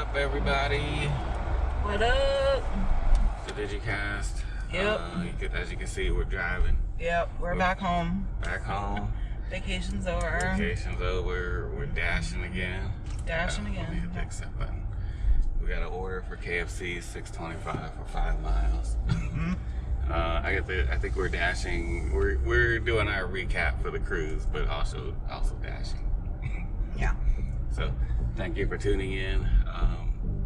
up, everybody? What up? The Digikast. Yep. As you can see, we're driving. Yep, we're back home. Back home. Vacation's over. Vacation's over. We're dashing again. Dashing Let me again. hit the accept button. We got an order for KFC 625 for 5 miles. Mm-hmm. I think we're dashing. We're doing our recap for the cruise, but also dashing. Yeah. So, thank you for tuning in.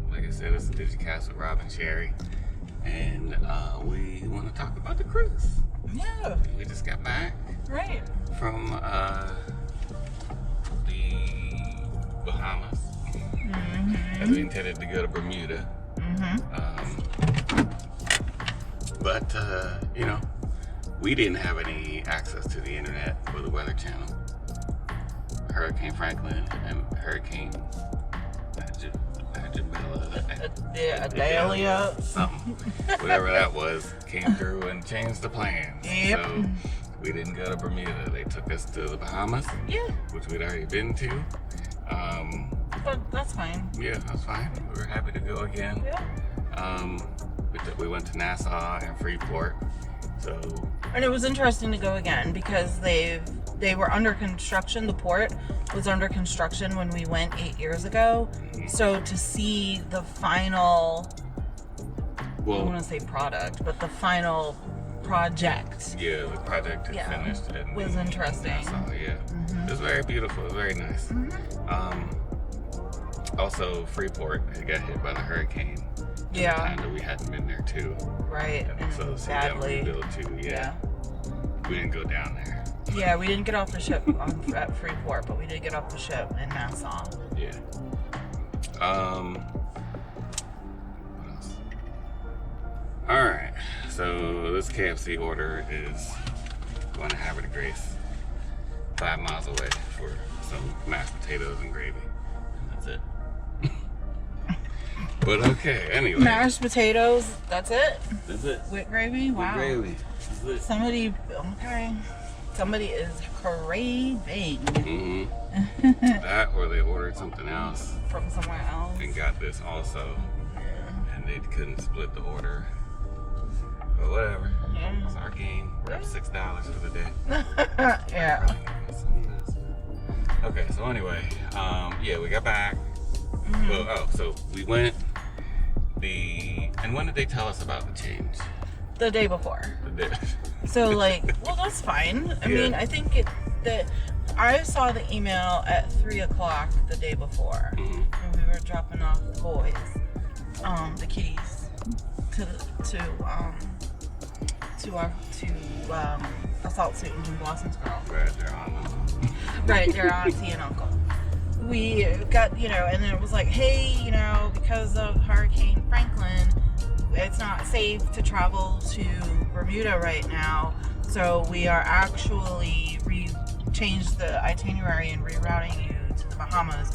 Like I said, it's the Digicast with Rob and Sherry, and we want to talk about the cruise. Yeah. We just got back Right. from the Bahamas, as we intended to go to Bermuda. But we didn't have any access to the internet or the Weather Channel. Hurricane Franklin and Hurricane Adalia. Something, whatever that was, came through and changed the plans. Yep. So we didn't go to Bermuda. They took us to the Bahamas, Yeah. which we'd already been to. But that's fine. Yeah, that's fine. We were happy to go again. Yeah. We went to Nassau and Freeport. So And it was interesting to go again because they were under construction. The port was under construction when we went 8 years ago. So to see the final, I don't want to say product, but the final project. yeah, the project had finished. And was interesting. Nassau, yeah. It was very beautiful. It was very nice. Also, Freeport had got hit by the hurricane. Yeah. At the time that we hadn't been there too. Right. And so that badly. rebuilt too. Yeah. We didn't go down there. Yeah, we didn't get off the ship at Freeport, but we did get off the ship in Nassau. Yeah. What else? All right. So this KFC order is going to Havre de Grace, 5 miles away, for some mashed potatoes and gravy. And that's it. But okay. Anyway. Mashed potatoes. That's it. That's it. With gravy. Wow. With gravy. That's it. Somebody is craving That, or they ordered something else from somewhere else. and got this also, and they couldn't split the order. But whatever. Yeah. It's our game. We're up $6 for the day. Yeah. Okay, so anyway, we got back. Well, so we went and when did they tell us about the change? The day before. The day. So well, that's fine. I mean, I think that I saw the email at 3:00 the day before, when we were dropping off the boys, the kitties, to Assault Suit and Blossom's Girl. Right, their auntie and uncle. We got, and then it was like, hey, because of Hurricane Franklin, it's not safe to travel to Bermuda right now. So we are actually changed the itinerary and rerouting you to the Bahamas.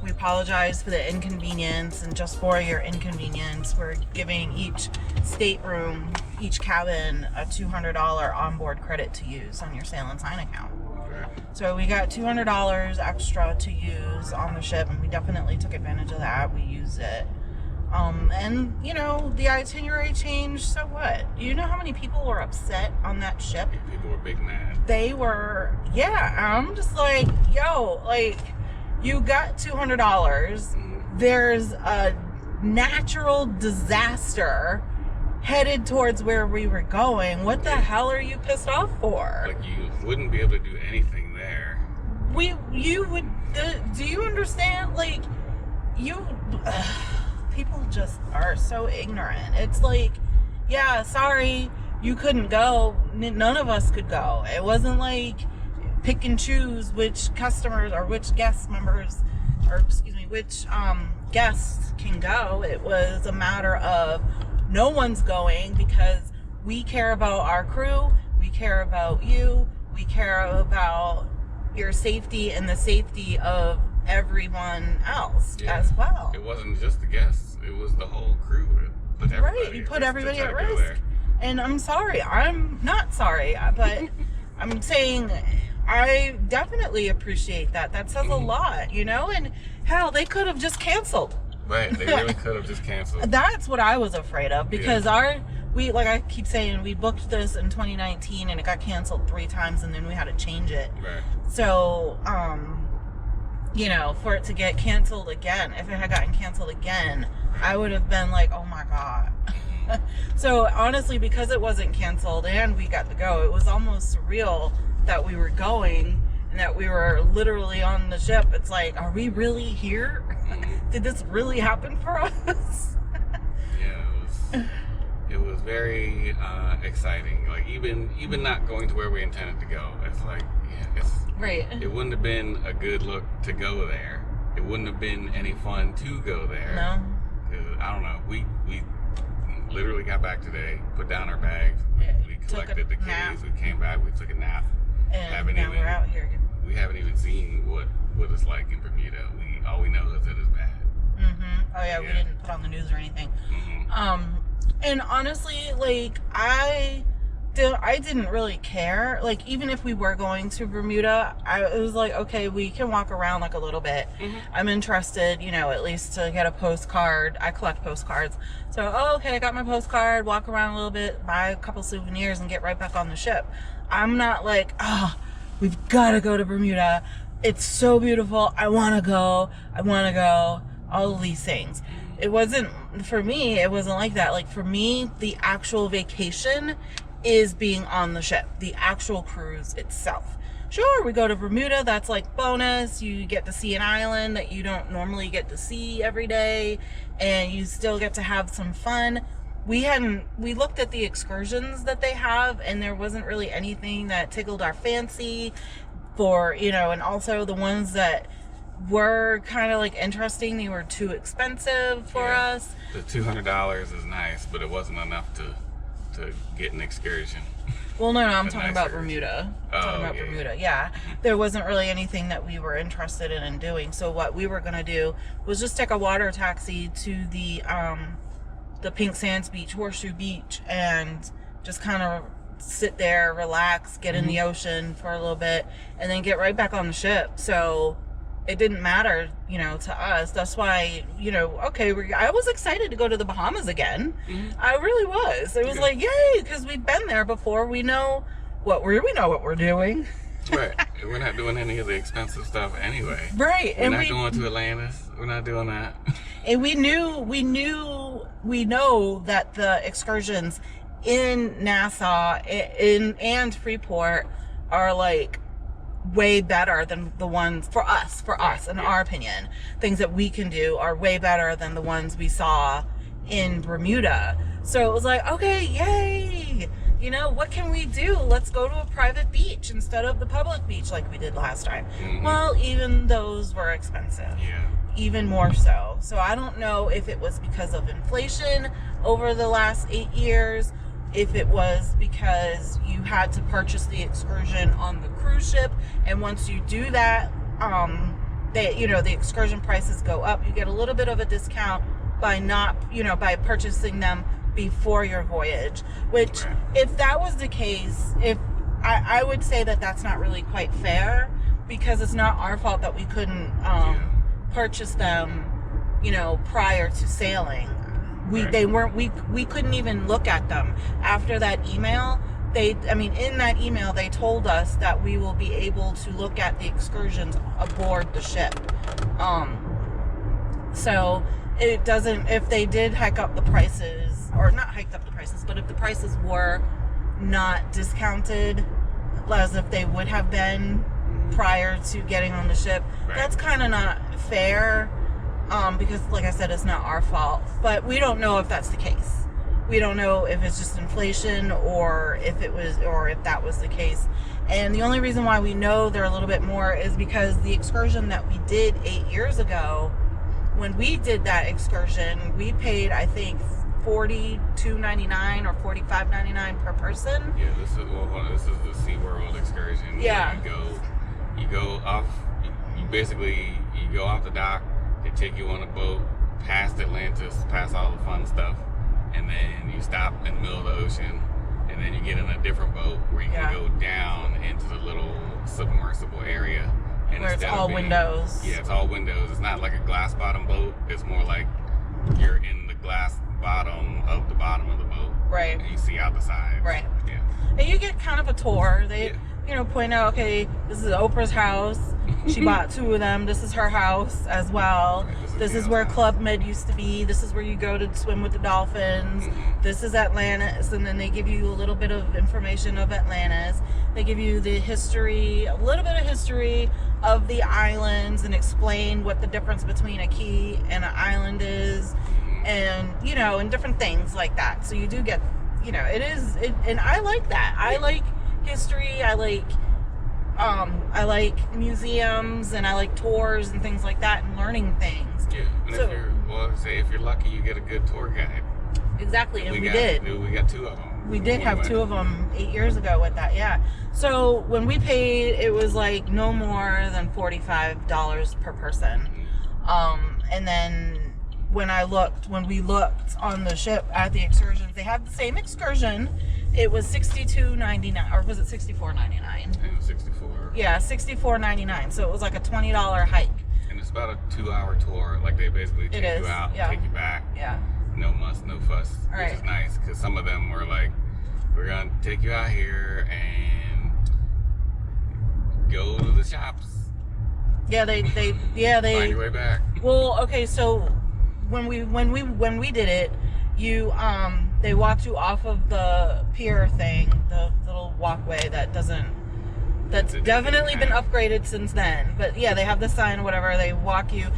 We apologize for the inconvenience, and just for your inconvenience, we're giving each stateroom, each cabin, a $200 onboard credit to use on your sail and sign account. So we got $200 extra to use on the ship, and we definitely took advantage of that. We used it. And, the itinerary changed, so what? Do you know how many people were upset on that ship? People were big mad. They were, I'm just like, you got $200. There's a natural disaster headed towards where we were going. What the hell are you pissed off for? You wouldn't be able to do anything there. You would, do you understand? People just are so ignorant. It's sorry, you couldn't go. None of us could go. It wasn't like pick and choose which customers or which guest members, which guests can go. It was a matter of no one's going because we care about our crew, we care about you, we care about your safety and the safety of everyone else as well. It wasn't just the guests, it was the whole crew. You put everybody at risk. And I'm sorry, I'm not sorry, but I'm saying I definitely appreciate that. That says a lot, and hell, they could have just canceled. Right, they really could have just canceled. That's what I was afraid of, because like I keep saying, we booked this in 2019 and it got canceled 3 times and then we had to change it. Right. So, you know, for it to get canceled again, if it had gotten canceled again, I would have been like, oh my God. So honestly, because it wasn't canceled and we got to go, it was almost surreal that we were going and that we were literally on the ship. It's like, are we really here? Did this really happen for us? Yeah, it was very exciting. Like even not going to where we intended to go, it's like, right. It wouldn't have been a good look to go there. It wouldn't have been any fun to go there. No. I don't know. We literally got back today, put down our bags, we collected the keys, we came back, we took a nap. And now we're out here. We haven't even seen what it's like in Bermuda. All we know is that it's bad. Oh yeah, we didn't put on the news or anything. And honestly, like I didn't really care. Like, even if we were going to Bermuda, it was like, okay, we can walk around like a little bit. I'm interested, you know, at least to get a postcard. I collect postcards. So, okay, I got my postcard, walk around a little bit, buy a couple souvenirs and get right back on the ship. I'm not like, we've got to go to Bermuda. It's so beautiful. I want to go. All of these things. It wasn't, for me, it wasn't like that. Like, for me, the actual vacation is being on the ship, the actual cruise itself. Sure, we go to Bermuda, that's like bonus. You get to see an island that you don't normally get to see every day, and you still get to have some fun. We looked at the excursions that they have, and there wasn't really anything that tickled our fancy for, you know, and also the ones that were kind of like interesting, they were too expensive for us. The $200 is nice, but it wasn't enough to get an excursion. Well, no, I'm talking about Bermuda. Bermuda, yeah. There wasn't really anything that we were interested in doing. So what we were going to do was just take a water taxi to the Pink Sands Beach, Horseshoe Beach, and just kind of sit there, relax, get in the ocean for a little bit, and then get right back on the ship. So it didn't matter, you know, to us. That's why, you know, okay, I was excited to go to the Bahamas again. I really was. It was like, yay, because we've been there before. We know what we're doing. Right. We're not doing any of the expensive stuff anyway. Right. We're not going to Atlantis. We're not doing that. And we know that the excursions in Nassau and Freeport are like way better than the ones for us, in our opinion. Things that we can do are way better than the ones we saw in Bermuda. So it was like, okay, yay! You know, what can we do? Let's go to a private beach instead of the public beach like we did last time. Well, even those were expensive. Yeah. Even more so. So I don't know if it was because of inflation over the last 8 years, if it was because you had to purchase the excursion on the cruise ship, and once you do that, the excursion prices go up. You get a little bit of a discount by purchasing them before your voyage. Which, if that was the case, I would say that that's not really quite fair, because it's not our fault that we couldn't purchase them, you know, prior to sailing. We couldn't even look at them after that email. In that email they told us that we will be able to look at the excursions aboard the ship. So it doesn't, if they did hike up the prices, or not hiked up the prices, but if the prices were not discounted as if they would have been prior to getting on the ship, that's kind of not fair. Because, like I said, it's not our fault. But we don't know if that's the case. We don't know if it's just inflation, or if that was the case. And the only reason why we know they're a little bit more is because the excursion that we did 8 years ago, when we did that excursion, we paid, I think, $42.99 or $45.99 per person. Yeah, this is the SeaWorld excursion. Yeah. You go off. You go off the dock. They take you on a boat past Atlantis, past all the fun stuff, and then you stop in the middle of the ocean, and then you get in a different boat where you can go down into the little submersible area. And where it's all windows. Yeah, it's all windows. It's not like a glass bottom boat. It's more like you're in the glass bottom of the boat. Right. And you see out the sides. Right. Yeah. And you get kind of a tour. They, point out, okay, this is Oprah's house. She bought 2 of them. This is her house as well. Right, this is where Club Med used to be. This is where you go to swim with the dolphins. This is Atlantis. And then they give you a little bit of information of Atlantis. They give you the history, a little bit of history of the islands and explain what the difference between a key and an island is. And, and different things like that. So you do get, and I like that. I like history. I like museums, and I like tours and things like that, and learning things. Yeah, and if you're lucky, you get a good tour guide. Exactly, and we did. We got 2 of them. We did have 2 of them 8 years ago with that, yeah. So when we paid, it was like no more than $45 per person. And then when we looked on the ship at the excursions, they had the same excursion. It was $62.99, or was it $64.99? It was $64. Yeah, $64.99. So it was like a $20 hike. And it's about a 2-hour tour. Like they basically take you out, take you back. Yeah. No muss, no fuss, which is nice. Because some of them were like, we're gonna take you out here and go to the shops. Yeah, they find your way back. Well, okay, so when we did it, they walked you off of the pier thing, the little walkway that's definitely been upgraded since then. But yeah, they have the sign or whatever. They walk you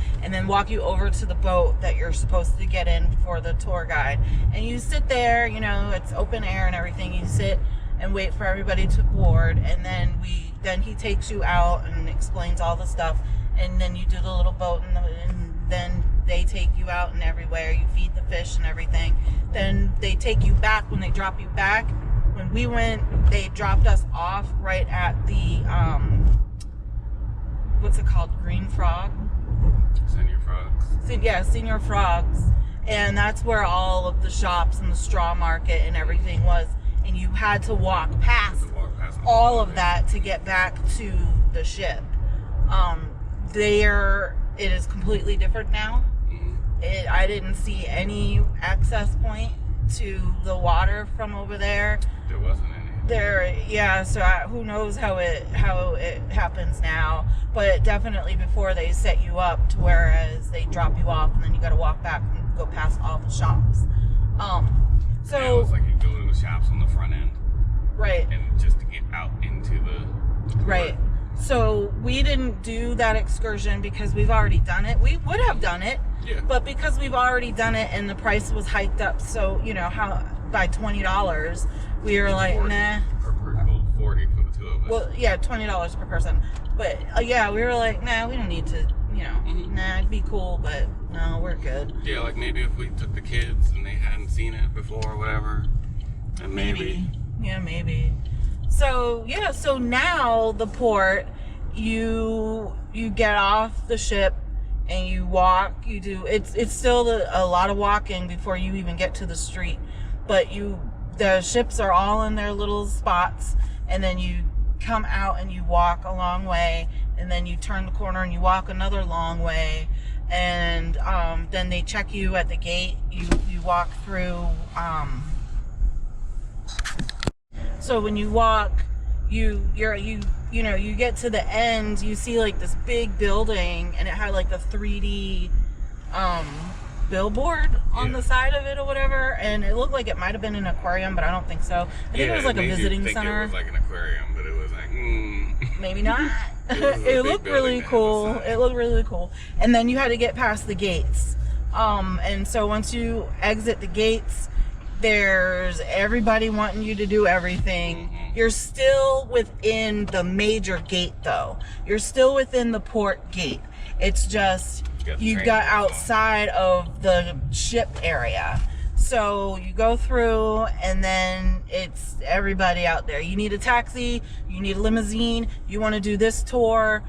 over to the boat that you're supposed to get in for the tour guide, and you sit there. It's open air and everything. You sit and wait for everybody to board, and then he takes you out and explains all the stuff, and then you do the little boat, and then they take you out and everywhere. You feed the fish and everything. Then they take you back when they drop you back. When we went, they dropped us off right at the, what's it called? Green Frog? Senior Frogs. Yeah, Senior Frogs. And that's where all of the shops and the straw market and everything was. And you had to walk past all of that to get back to the ship. It is completely different now. I didn't see any access point to the water from over there. There wasn't any. So who knows how it happens now, but definitely before they set you up to whereas they drop you off and then you got to walk back and go past all the shops. So it was like you go to the shops on the front end, right, and just to get out into the right. So we didn't do that excursion because we've already done it. We would have done it, but because we've already done it and the price was hiked up, so by $20, we were like, 40 nah. $40 for the 2 of us. Well, yeah, $20 per person. But we were like, nah, we don't need to. Nah, it'd be cool, but no, we're good. Yeah, like maybe if we took the kids and they hadn't seen it before or whatever, and maybe. Yeah, maybe. So now the port, you get off the ship and you walk. You do it's still a lot of walking before you even get to the street, but the ships are all in their little spots, and then you come out and you walk a long way, and then you turn the corner and you walk another long way, and then they check you at the gate. You walk through. So when you walk, you get to the end, you see like this big building, and it had like the 3D billboard on the side of it or whatever, and it looked like it might have been an aquarium, but I don't think so. I think it was like a visiting center. It was like an aquarium, but it was like maybe not. It looked really cool. It looked really cool. And then you had to get past the gates. And so once you exit the gates, there's everybody wanting you to do everything. You're still within the major gate, though. You're still within the port gate. It's just you got outside of the ship area. So you go through, and then it's everybody out there. You need a taxi, you need a limousine, you want to do this tour.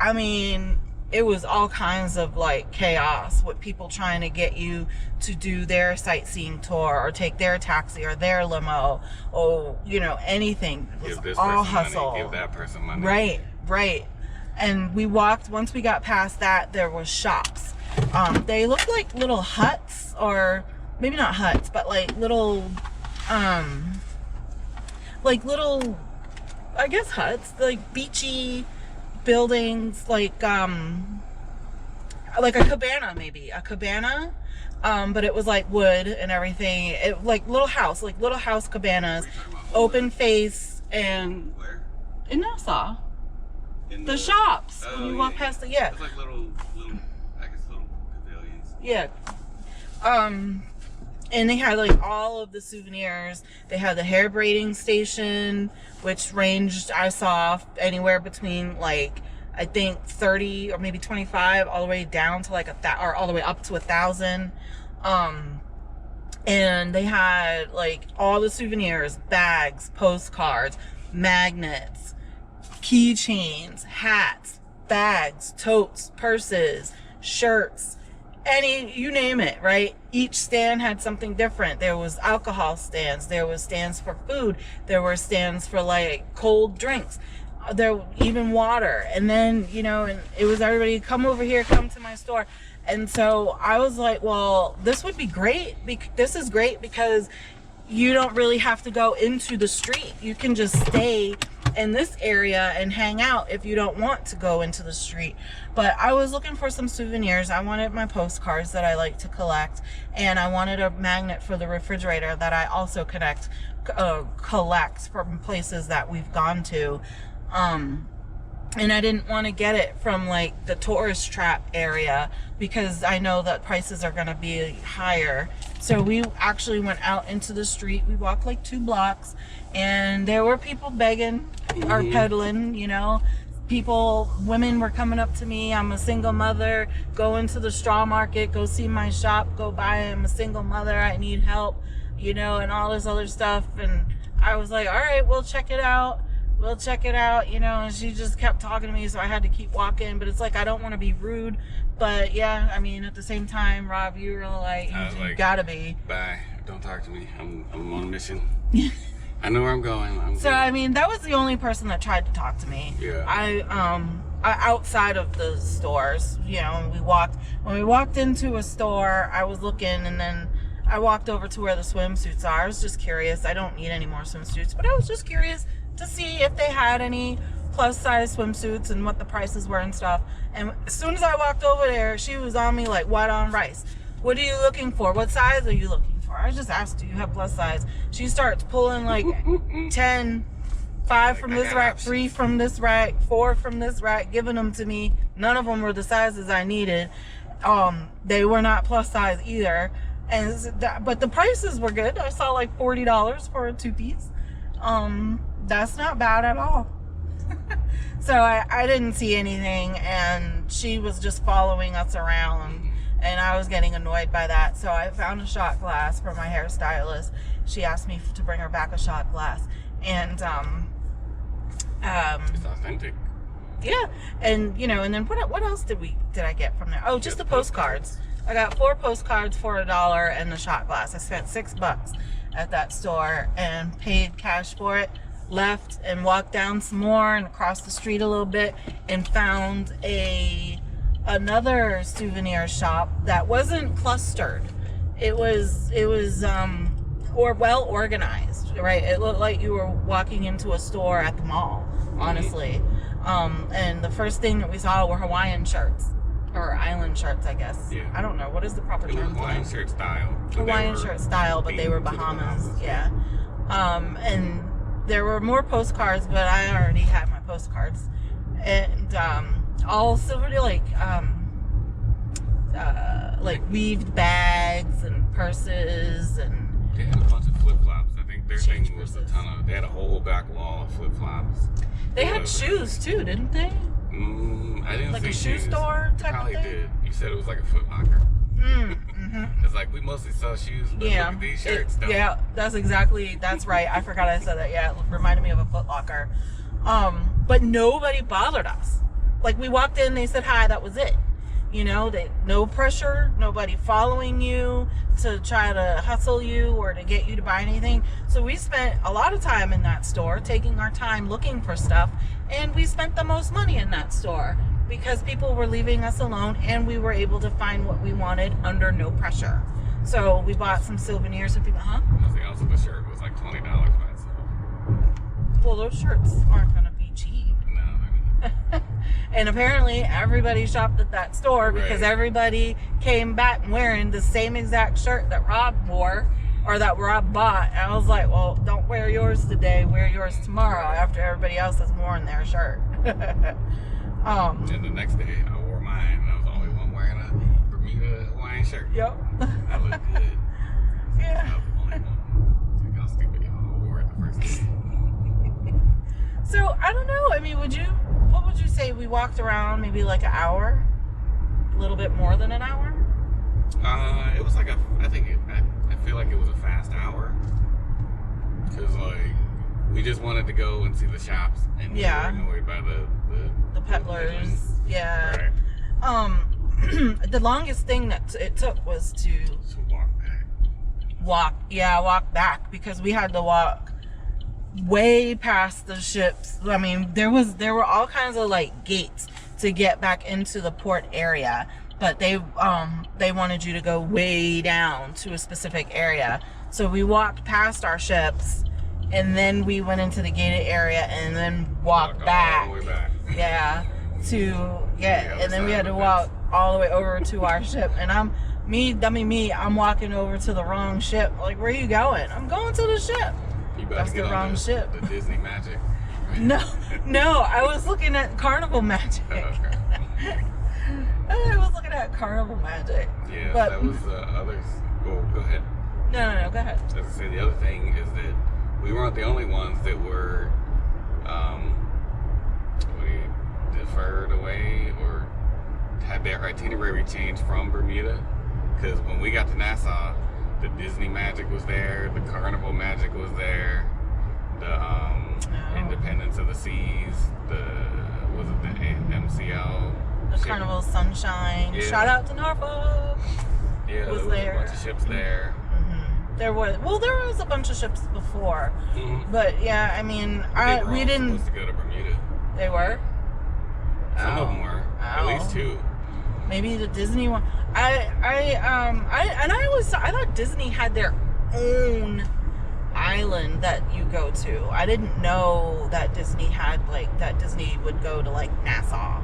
I mean, it was all kinds of like chaos with people trying to get you to do their sightseeing tour or take their taxi or their limo or anything. It was give this all person hustle. Money, give that person money. Right. And we walked. Once we got past that, there was shops. They looked like little huts. or maybe not huts, but like little, I guess huts, like beachy buildings, like a cabana, maybe a cabana, but it was like wood and everything. It like little house cabanas, open face, and Where? in Nassau, In the shops Oh, when you walk past the It's like little, I guess little pavilions. yeah. And they had like all of the souvenirs. They had the hair braiding station, which ranged, I saw, anywhere between like, I think 30 or maybe 25 all the way down to like or all the way up to 1,000. And they had like all the souvenirs, bags, postcards, magnets, keychains, hats, bags, totes, purses, shirts, you name it, right? Each stand had something different. There was alcohol stands, there was stands for food, there were stands for like cold drinks, there even water. And then, and it was everybody, come over here, come to my store. And so I was like, well, this would be great. This is great because you don't really have to go into the street. You can just stay in this area and hang out if you don't want to go into the street. But I was looking for some souvenirs. I wanted my postcards that I like to collect, and I wanted a magnet for the refrigerator that I also collect from places that we've gone to. And I didn't want to get it from like the tourist trap area because I know that prices are going to be higher. So we actually went out into the street. We walked like 2 blocks, and there were people begging or peddling, women were coming up to me. I'm a single mother. Go into the straw market, go see my shop, go buy. I'm a single mother. I need help, and all this other stuff. And I was like, all right, we'll check it out. And she just kept talking to me, so I had to keep walking. But it's like, I don't want to be rude, but yeah, I mean, at the same time, Rob, you were like, you gotta be. Bye, don't talk to me. I'm on a mission. I know where I'm going. So, I mean, that was the only person that tried to talk to me. Yeah. I outside of the stores, when we walked into a store, I was looking, and then I walked over to where the swimsuits are. I was just curious. I don't need any more swimsuits, but I was just curious to see if they had any plus size swimsuits and what the prices were and stuff. And as soon as I walked over there, she was on me like white on rice. What are you looking for? What size are you looking for? I just asked, do you have plus size? She starts pulling like 10, 5 from this rack, 3 from this rack, 4 from this rack, giving them to me. None of them were the sizes I needed. They were not plus size either. But the prices were good. I saw like $40 for a 2-piece. That's not bad at all. So I didn't see anything, and she was just following us around, and I was getting annoyed by that. So I found a shot glass for my hairstylist. She asked me to bring her back a shot glass, and it's authentic. Yeah, and and then what else did I get from there? Oh, just the postcards. I got 4 postcards for $1 and the shot glass. I spent $6 at that store and paid cash for it. Left and walked down some more and across the street a little bit and found another souvenir shop that wasn't clustered. It was well organized, right? It looked like you were walking into a store at the mall, honestly. And the first thing that we saw were Hawaiian shirts, or island shirts, I guess. Yeah. I don't know, what is the proper term? Hawaiian shirt style. Hawaiian shirt style, but they were Bahamas. Yeah. And there were more postcards, but I already had my postcards, and all sort of like weaved bags and purses, and they had a bunch of flip flops. I think their Change thing was purses. they had a whole back wall of flip flops. they had shoes too, didn't they? I didn't Like see a shoe shoes. store They type of probably thing? did. You said it was like a Foot Locker. Mm-hmm. It's like, we mostly sell shoes, but look at these shirts. though. Yeah, that's right. I forgot I said that. Yeah, it reminded me of a Foot Locker. But nobody bothered us. Like, we walked in, they said hi, that was it. No pressure, nobody following you to try to hustle you or to get you to buy anything. So we spent a lot of time in that store, taking our time looking for stuff, and we spent the most money in that store because people were leaving us alone, and we were able to find what we wanted under no pressure. So we bought some souvenirs for people. Huh? I think also the shirt was like $20 by itself. Well, those shirts aren't going to be cheap. No, they're not. And apparently everybody shopped at that store because Right. everybody came back wearing the same exact shirt that Rob wore or that Rob bought. And I was like, well, don't wear yours today, wear yours tomorrow after everybody else has worn their shirt. And the next day I wore mine and I was the only one wearing a Bermuda Hawaiian shirt. Yep. I looked good. I Yeah. was the only one. It's like, how stupid y'all wore it the first day. So I don't know. I mean, what would you say? We walked around maybe like an hour, a little bit more than an hour. It was like I feel like it was a fast hour. Cause like, we just wanted to go and see the shops and we were annoyed by the peddlers. Yeah. Right. The longest thing that it took was to walk back. walk back because we had to walk way past the ships. I mean, there were all kinds of like gates to get back into the port area, but they wanted you to go way down to a specific area. So we walked past our ships and then we went into the gated area and then walked back. All the way back. Yeah. And then we had to walk all the way over to our ship. And I'm walking over to the wrong ship. Like, where are you going? I'm going to the ship. That's the wrong ship. The Disney Magic. No, I was looking at Carnival Magic. Okay. I was looking at Carnival Magic. Yeah, but that was others. Oh, go ahead. No, go ahead. As I said, the other thing is that we weren't the only ones that were deferred away or had their itinerary changed from Bermuda. Because when we got to Nassau, the Disney Magic was there, the Carnival Magic was there, the Independence of the Seas, the MCL? The Carnival Sunshine. Yeah. Shout out to Norfolk. Yeah, there was a bunch of ships there. There was a bunch of ships before, but yeah, I mean, we didn't. Supposed to go to Bermuda. They were. Some of them were. At least two. Maybe the Disney one. I thought Disney had their own island that you go to. I didn't know that Disney had that Disney would go to like Nassau,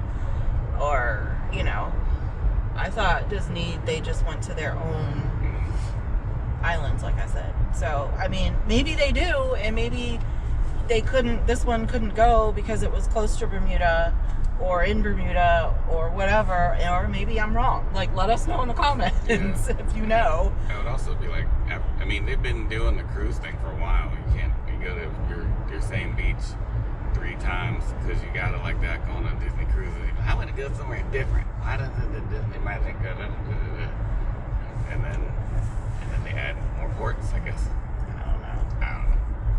or I thought Disney they just went to their own islands, like I said. So I mean, maybe they do, and maybe they couldn't. This one couldn't go because it was close to Bermuda, or in Bermuda, or whatever. Or maybe I'm wrong. Like, let us know in the comments if you know. It would also be like, I mean, they've been doing the cruise thing for a while. You go to your same beach 3 times because you gotta like that going on Disney cruises. How would it go somewhere different? Why doesn't the Disney Magic go? And then they add more ports, I guess. I don't know.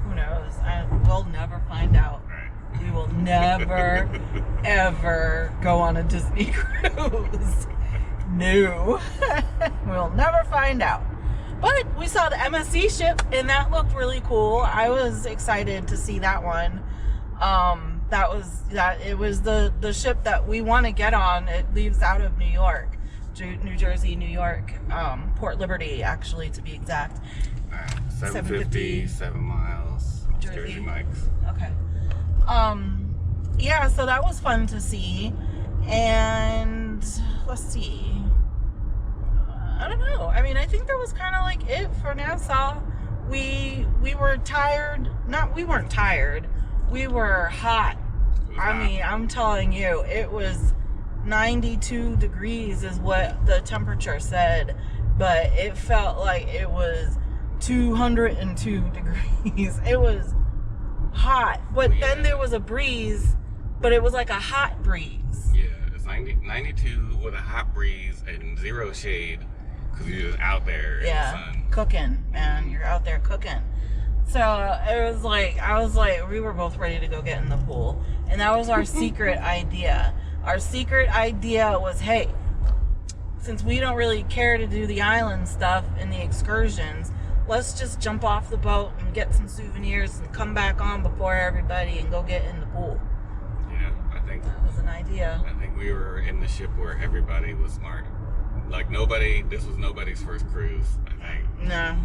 Who knows? We'll never find out. Right. We will never, ever go on a Disney cruise. No. We'll never find out. But we saw the MSC ship, and that looked really cool. I was excited to see that one. It was the ship that we want to get on. It leaves out of New York, New Jersey, New York, Port Liberty, actually, to be exact. 750, 7 miles, Jersey Mike's. Okay. Yeah, so that was fun to see. And let's see. I don't know. I mean, I think that was kind of like it for Nassau. We were tired. We weren't tired. We were hot. I mean, I'm telling you, it was 92 degrees is what the temperature said, but it felt like it was 202 degrees. It was hot, but then there was a breeze, but it was like a hot breeze. Yeah, it's 92 with a hot breeze and 0 shade because you're just out there in the sun. Cooking, man. You're out there cooking. So it was like, we were both ready to go get in the pool. And that was our secret idea. Our secret idea was, hey, since we don't really care to do the island stuff and the excursions, let's just jump off the boat and get some souvenirs and come back on before everybody and go get in the pool. Yeah, I think that was an idea. I think we were in the ship where everybody was smart. Like this was nobody's first cruise. I No.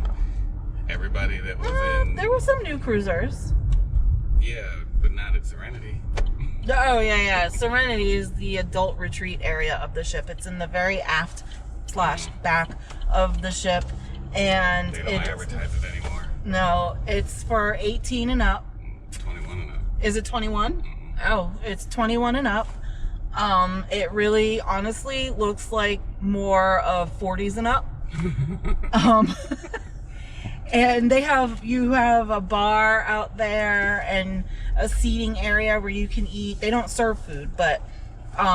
Everybody that was in... There were some new cruisers. Yeah, but not at Serenity. Oh, yeah. Serenity is the adult retreat area of the ship. It's in the very aft / back of the ship. And they don't advertise it anymore. No, it's for 18 and up. 21 and up. Is it 21? Oh, it's 21 and up. It really, honestly, looks like more of 40s and up. And you have a bar out there and a seating area where you can eat. They don't serve food, but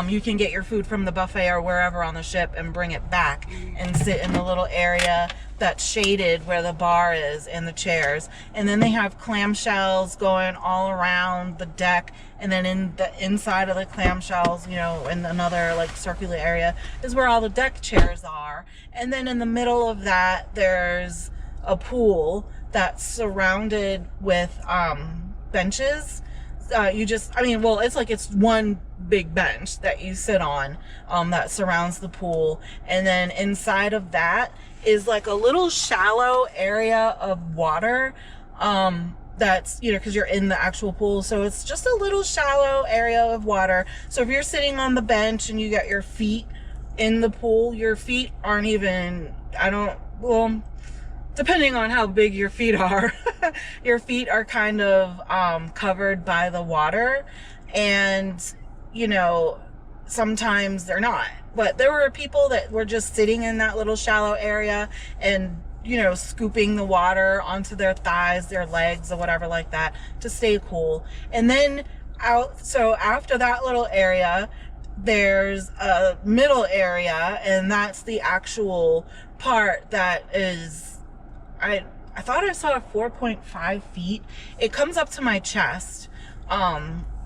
you can get your food from the buffet or wherever on the ship and bring it back and sit in the little area that's shaded where the bar is and the chairs. And then they have clamshells going all around the deck, and then in the inside of the clamshells, you know, in another like circular area is where all the deck chairs are. And then in the middle of that there's a pool that's surrounded with benches. It's one big bench that you sit on that surrounds the pool, and then inside of that is like a little shallow area of water that's, you know, because you're in the actual pool, so it's just a little shallow area of water. So if you're sitting on the bench and you got your feet in the pool, your feet aren't even, depending on how big your feet are, your feet are kind of covered by the water. And, you know, sometimes they're not. But there were people that were just sitting in that little shallow area and, you know, scooping the water onto their thighs, their legs, or whatever like that to stay cool. And then so after that little area, there's a middle area, and that's the actual part that is, I thought I saw 4.5 feet. It comes up to my chest.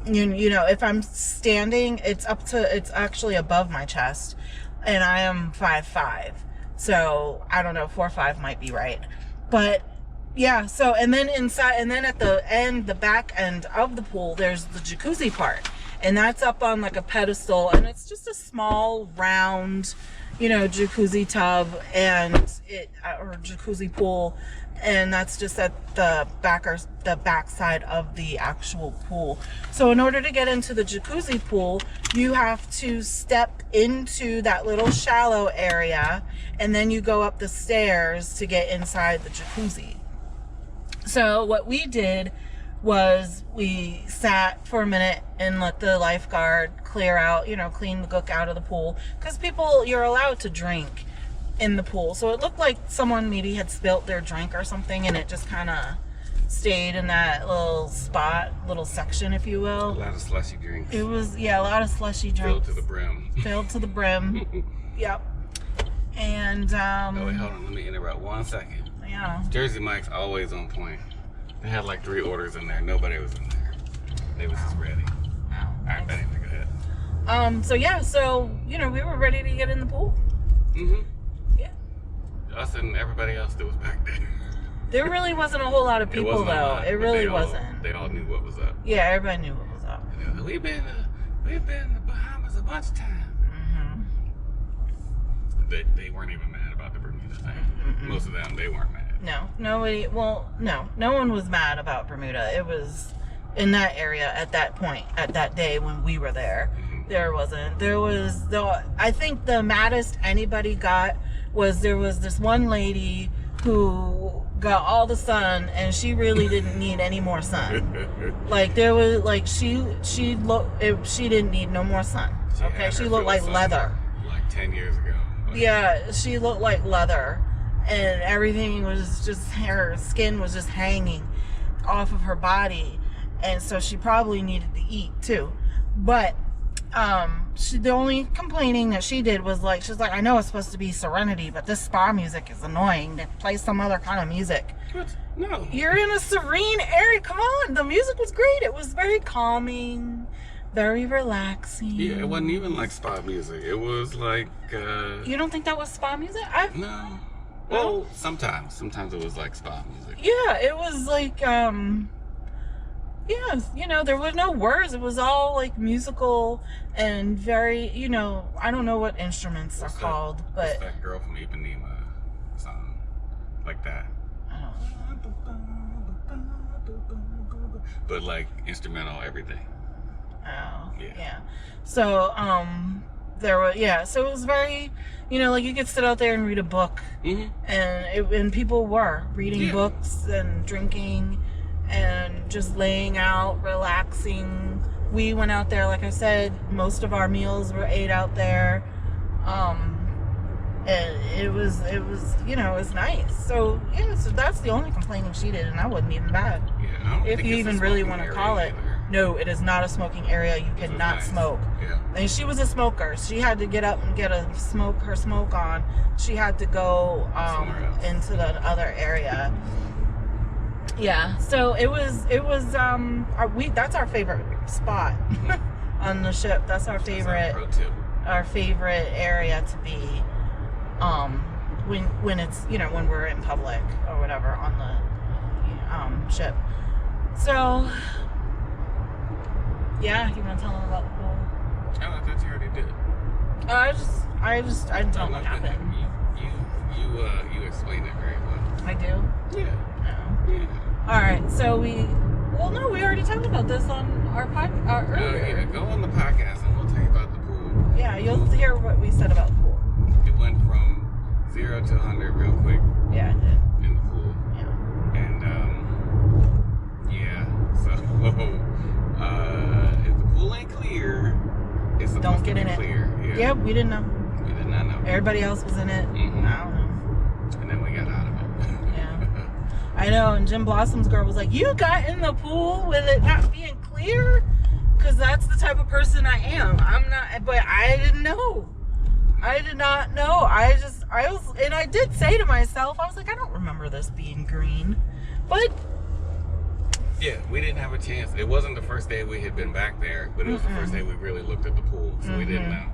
You know, if I'm standing, it's actually above my chest, and I am 5'5". So I don't know, 4'5" might be right. But yeah, so, and then inside, and then at the end, the back end of the pool, there's the jacuzzi part, and that's up on like a pedestal, and it's just a small round, you know, jacuzzi tub or jacuzzi pool, and that's just at the back side of the actual pool. So in order to get into the jacuzzi pool, you have to step into that little shallow area, and then you go up the stairs to get inside the jacuzzi. So what we did was we sat for a minute and let the lifeguard clear out, you know, clean the gook out of the pool, because you're allowed to drink in the pool. So it looked like someone maybe had spilt their drink or something, and it just kind of stayed in that little spot, little section, if you will. A lot of slushy drinks. It was, yeah, a lot of slushy drinks. Filled to the brim. Filled to the brim. Yep. And oh wait, hold on, let me interrupt 1 second. Yeah. Jersey Mike's always on point. They had like 3 orders in there. Nobody was in there. They was just ready. Wow. Alright, but anyway, go ahead. So yeah, so, you know, we were ready to get in the pool. Mm-hmm. Yeah. Us and everybody else that was back there. There really wasn't a whole lot of people, though. It really wasn't. They all knew what was up. Yeah, everybody knew what was up. We've been in the Bahamas a bunch of times. They weren't even mad about the Bermuda thing. Most of them, they weren't mad. No one was mad about Bermuda. It was in that area at that point, at that day when we were there. There wasn't. I think the maddest anybody got was there was this one lady who got all the sun, and she really didn't need any more sun. Like there was, like she didn't need no more sun. Okay, she looked like leather. Like 10 years ago. Yeah, she looked like leather, and everything was just, her skin was just hanging off of her body, and so she probably needed to eat too. But the only complaining that she did was like, she's like, I know it's supposed to be Serenity, but this spa music is annoying. They play some other kind of music. What? No. You're in a serene area. Come on, the music was great. It was very calming, very relaxing. Yeah, it wasn't even like spa music. It was like You don't think that was spa music? No. Well, sometimes it was like spa music. Yeah, it was like yeah, you know, there were no words. It was all like musical and very, you know, I don't know what instruments are called, but what's that girl from Ipanema song? like that. But like instrumental everything. Oh, yeah. So, there was, so it was very, like you could sit out there and read a book, and people were reading books and drinking and just laying out, relaxing. We went out there, like I said, most of our meals were ate out there. And it was it was nice. So so that's the only complaining she did, and that wasn't even bad. Yeah, if you even really want to call it. No, it is not a smoking area. You cannot smoke. Yeah. And she was a smoker. She had to get up and get her smoke on. She had to go into the other area. Yeah. So it was that's our favorite spot on the ship. That's our favorite. Our favorite area to be. When it's when we're in public or whatever on the ship. So yeah, you want to tell them about the pool? Oh, I thought you already did. I didn't tell them what happened. You explained it very well. I do? Yeah. Oh. Yeah. All right, so we already talked about this on our podcast earlier. Go on the podcast and we'll tell you about the pool. Yeah, you'll hear what we said about the pool. It went from 0 to 100 real quick. Yeah, it did. In the pool. Yeah. And so if the pool ain't clear, it's supposed don't get to be in clear. It. Yeah, we didn't know. We did not know. Everybody else was in it. Mm-hmm. I don't know. And then we got out of it. Yeah. I know, and Jim Blossom's girl was like, "You got in the pool with it not being clear?" Because that's the type of person I am. I'm not, but I didn't know. I did not know. And I did say to myself, I was like, I don't remember this being green. But yeah, we didn't have a chance. It wasn't the first day we had been back there, but it was the first day we really looked at the pool, so we didn't know.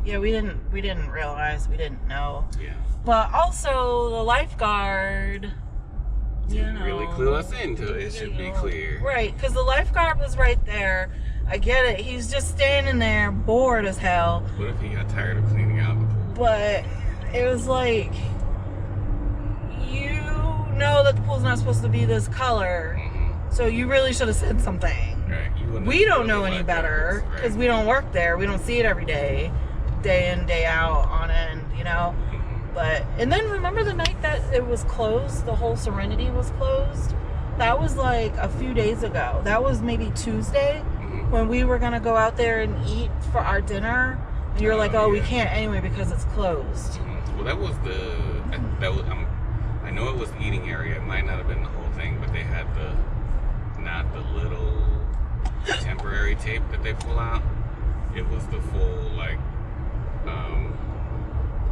Yeah, we didn't realize, we didn't know. Yeah. But also the lifeguard didn't really clue us into it should be clear. Right, because the lifeguard was right there. I get it. He's just standing there, bored as hell. What if he got tired of cleaning out the pool? But it was like, that the pool's not supposed to be this color, so you really should have said something. Right. We don't know any better because we don't work there. We don't see it every day in, day out, on end, But and then remember the night that it was closed, the whole Serenity was closed. That was like a few days ago. That was maybe Tuesday. When we were gonna go out there and eat for our dinner, and you're like, we can't anyway because it's closed. Well, I know it was the eating area. It might not have been the whole thing, but they had not the little temporary tape that they pull out. It was the full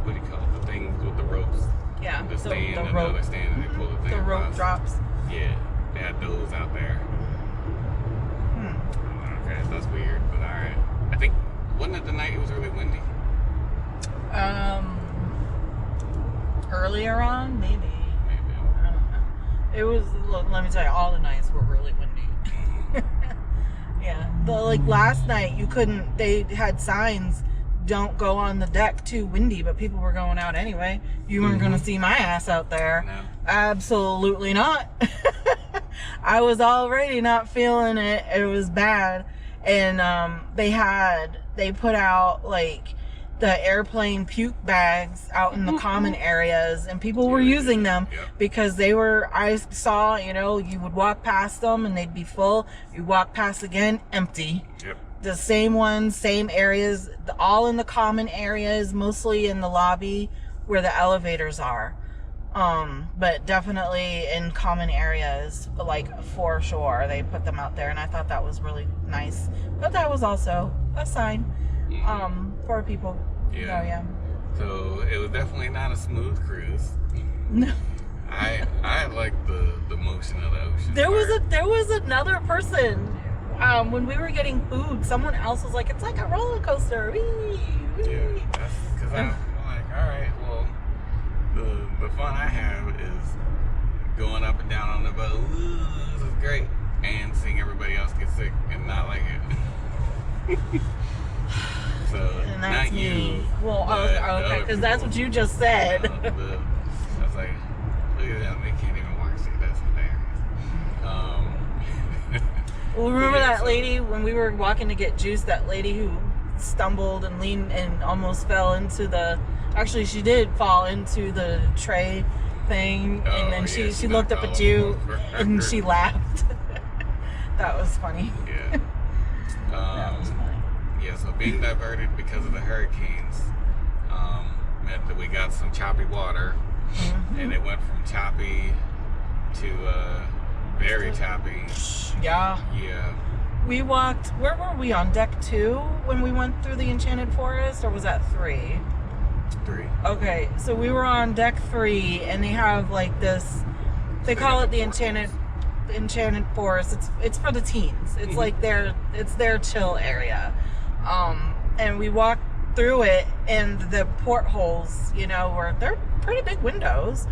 what do you call it? The things with the ropes. Yeah. The stand and the other stand, and they pull the thing. The rope drops. Yeah, they had those out there. Okay, that's weird, but alright. I think, wasn't it the night it was really windy? Earlier on, maybe. I don't know. It was, look, let me tell you, all the nights were really windy. Yeah. Last night, you couldn't, they had signs, don't go on the deck, too windy, but people were going out anyway. You weren't going to see my ass out there. No. Absolutely not. I was already not feeling it. It was bad. And they put out the airplane puke bags out in the common areas, and people were using them because I saw, you would walk past them and they'd be full. You walk past again, empty. Yep. The same ones, same areas, all in the common areas, mostly in the lobby where the elevators are. But definitely in common areas, for sure, they put them out there, and I thought that was really nice. But that was also a sign, for people. Yeah. So, yeah. So it was definitely not a smooth cruise. No. I like the motion of the ocean. There was another person, when we were getting food, someone else was like, it's like a roller coaster. Wee, wee. Yeah, that's because I'm like, all right, well, the fun I have is going up and down on the boat. Ooh, this is great. And seeing everybody else get sick and not like it. So, and that's not me. You, well, okay, because that's what you just said. I was like, Look at them. They can't even walk. See, that's hilarious. Well, remember that lady when we were walking to get juice? That lady who stumbled and leaned and almost fell into the. Actually, she did fall into the tray thing, and then she looked up at you and she laughed. That was funny. Yeah. That was funny. Yeah. So being diverted because of the hurricanes meant that we got some choppy water, and it went from choppy to very choppy. Yeah. Yeah. We walked. Where were we, on deck 2 when we went through the Enchanted Forest, or was that 3? 3. Okay, so we were on deck 3, and they have like this. They call it the Enchanted Forest. It's for the teens. It's like their chill area. And we walked through it, and the portholes, they're pretty big windows.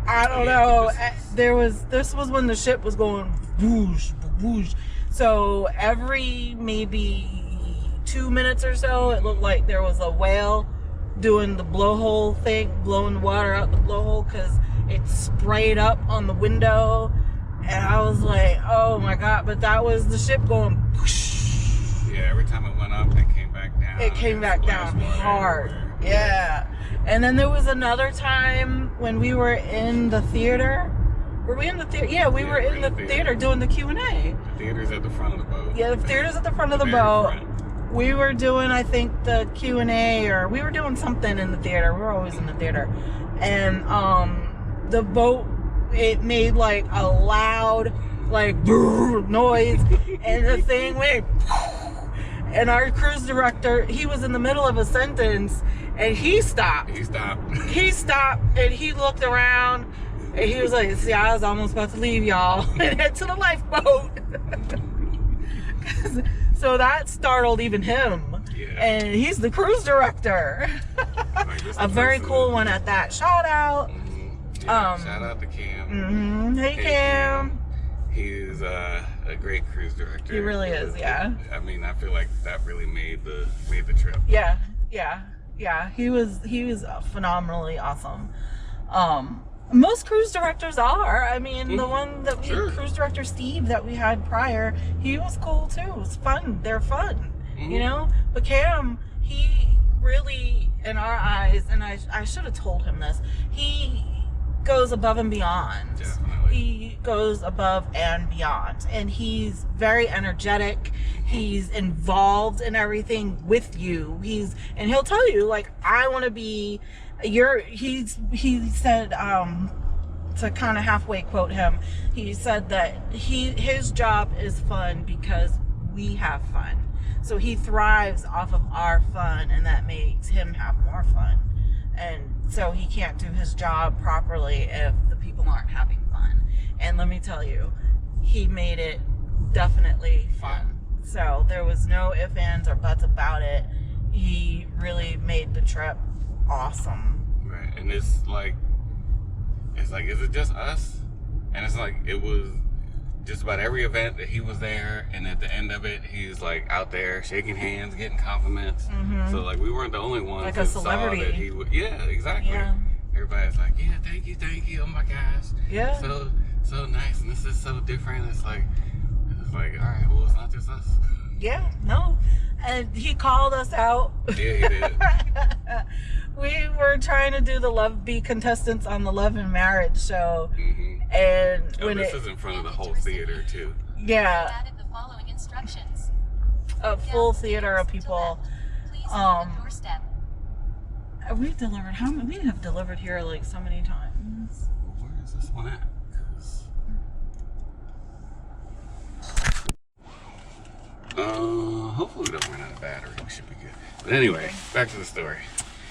I don't know. This was when the ship was going whoosh, whoosh. So every maybe 2 minutes or so, it looked like there was a whale doing the blowhole thing, blowing water out the blowhole, because it sprayed up on the window. And I was like, oh my God. But that was the ship going whoosh. Yeah, every time it went up, it came back down. It came back down hard. Yeah. And then there was another time when we were in the theater. Were we in the theater? Yeah, we were in the theater doing the Q&A. The theater's at the front of the boat. Yeah, the theater's at the front of the boat. We were doing, I think, the Q&A, or we were doing something in the theater. We were always in the theater. And the boat, it made like a loud, like, noise. And the thing went, and our cruise director, he was in the middle of a sentence, and he stopped. He stopped, and he looked around, and he was like, see, I was almost about to leave y'all and head to the lifeboat. So that startled even him. Yeah. And he's the cruise director. A very cool one at that. Shout out. Yeah, shout out to Cam. Hey, Cam. He's a great cruise director. He really is, yeah. I mean, I feel like that really made the trip. Yeah. He was phenomenally awesome. Most cruise directors are. I mean, the one that cruise director Steve that we had prior, he was cool too. It was fun. They're fun, But Cam, he really, in our eyes, and I should have told him this, he goes above and beyond. Definitely. He goes above and beyond, and he's very energetic. He's involved in everything with you. And he'll tell you, like, I want to be he said, to kind of halfway quote him, he said that his job is fun because we have fun. So he thrives off of our fun, and that makes him have more fun. And so he can't do his job properly if the people aren't having fun. And let me tell you, he made it definitely fun. So there was no ifs, ands, or buts about it. He really made the trip awesome. Right. And it's like, is it just us? And it's like, it was just about every event that he was there, and at the end of it, he's like out there shaking hands, getting compliments. So like, we weren't the only ones like that a celebrity. saw that he would. Yeah, exactly. Yeah. Everybody's like, yeah, thank you. Oh my gosh. Yeah. So nice, and this is so different. It's like, all right, well, it's not just us. Yeah, no. And he called us out. Yeah, he did. We were trying to do the Love Bee contestants on the Love and Marriage show. And when this is in front of the whole theater too. Yeah. Added the following instructions. A full theater of people. We delivered how many? We have delivered here like so many times. Where is this one at? Hopefully we don't run out of battery. We should be good. But anyway, back to the story.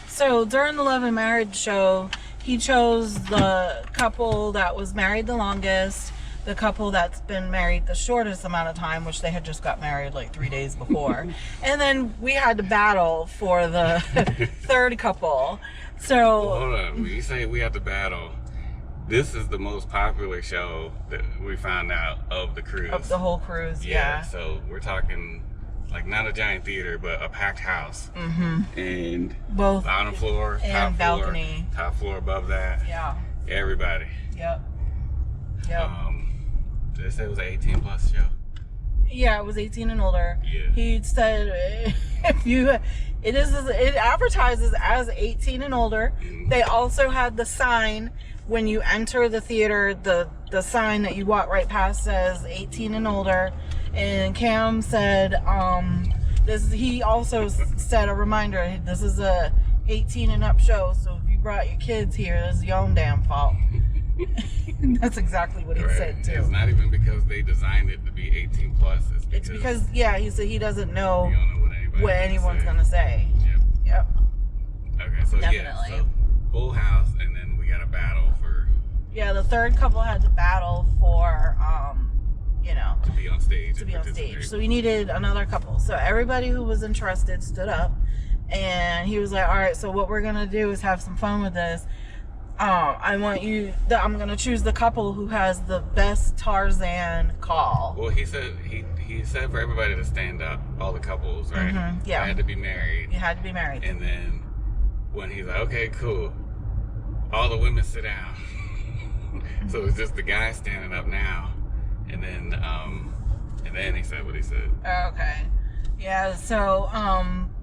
So during the Love and Marriage show, he chose the couple that was married the longest, the couple that's been married the shortest amount of time, which they had just got married like 3 days before. And then we had to battle for the third couple. So hold on, when you say we had to battle, this is the most popular show that we found out of the cruise. Of the whole cruise, yeah. So we're talking like not a giant theater, but a packed house. And both bottom floor, and top balcony, floor, top floor above that. Yeah. Everybody. Yep. They said it was an 18 plus show. Yeah, it was 18 and older. Yeah. He said it advertises as 18 and older. They also had the sign when you enter the theater, the sign that you walk right past says 18 and older. And Cam said he also said a reminder, this is a 18 and up show, so if you brought your kids here, this is your own damn fault. That's exactly what he said too. It's not even because they designed it to be 18 plus. It's because he said he doesn't know, you don't know what anyone's gonna say. Yep. Okay, so Definitely. so full house, and then we got a battle for. Yeah, the third couple had to battle for, to be on stage. So we needed another couple. So everybody who was interested stood up, and he was like, all right, so what we're going to do is have some fun with this. I'm going to choose the couple who has the best Tarzan call. Well, he said he said for everybody to stand up, all the couples, right? Yeah. They had to be married. You had to be married. And then when he's like, okay, cool, all the women sit down. So it's just the guy standing up now. And then he said what he said. Okay. Yeah, so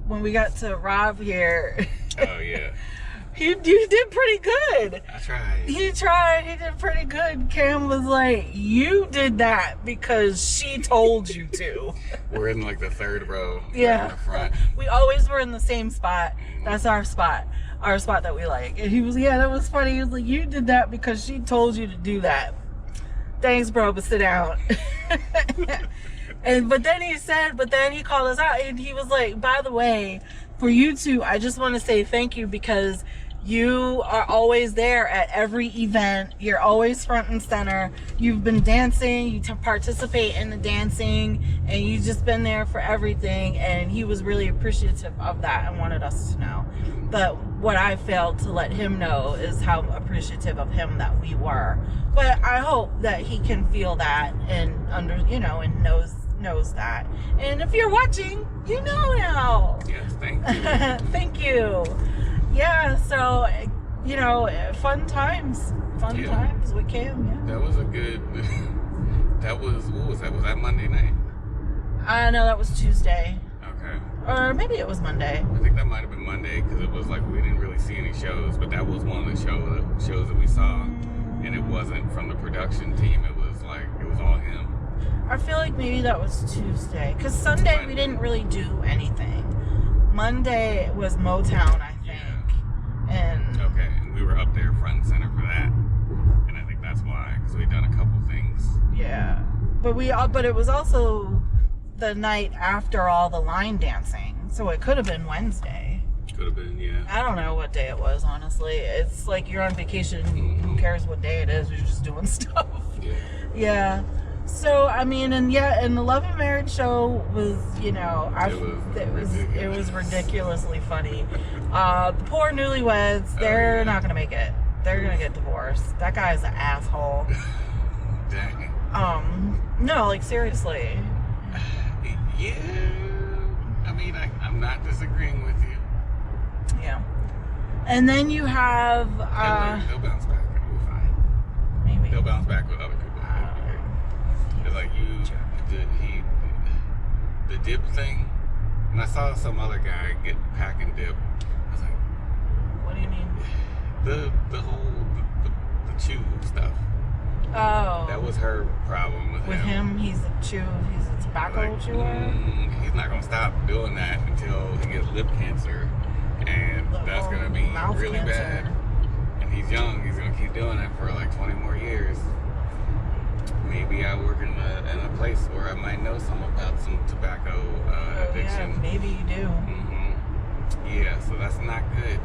when we got to Rob here, oh yeah, he did pretty good. I tried. He did pretty good. Cam was like, you did that because she told you to. We're in like the third row. Yeah. In the front. We always were in the same spot. That's our spot that we like. And he was, that was funny. He was like, you did that because she told you to do that. Thanks, bro, but sit down. But then he called us out, and he was like, by the way, for you two, I just want to say thank you because you are always there at every event. You're always front and center. You've been dancing, you participate in the dancing, and you've just been there for everything. And he was really appreciative of that and wanted us to know. But what I failed to let him know is how appreciative of him that we were. But I hope that he can feel that and and knows that. And if you're watching, you know now. Yes, thank you. Thank you. Yeah, so fun times with Cam. Yeah. That was a good. What was that? Was that Monday night? No, that was Tuesday. Okay. Or maybe it was Monday. I think that might have been Monday because it was like we didn't really see any shows, but that was one of the shows that we saw, and it wasn't from the production team. It was all him. I feel like maybe that was Tuesday because Sunday we didn't really do anything. Monday was Motown, I think. And okay, and we were up there front and center for that, and I think that's why, because we'd done a couple things. Yeah, but it was also the night after all the line dancing, so it could have been Wednesday. Could have been, yeah. I don't know what day it was, honestly. It's like you're on vacation. Who cares what day it is? You're just doing stuff. Yeah. Yeah. So and the Love and Marriage show was, it was ridiculously funny. The poor newlyweds, they're not gonna make it. They're gonna get divorced. That guy's an asshole. Dang. No, like seriously. Yeah. I mean, I'm not disagreeing with you. Yeah. And then you have they'll bounce back. It'll be fine. Maybe they'll bounce back with other people. Like the dip thing, and I saw some other guy get pack and dip. I was like, what do you mean? The whole the chew stuff. Oh. That was her problem with him. He's a tobacco chewer. He's not gonna stop doing that until he gets lip cancer, and that's gonna be really bad. And he's young. He's gonna keep doing it for like 20 more years. Maybe I work in a place where I might know some about some tobacco addiction. Yeah, maybe you do. Yeah, so that's not good.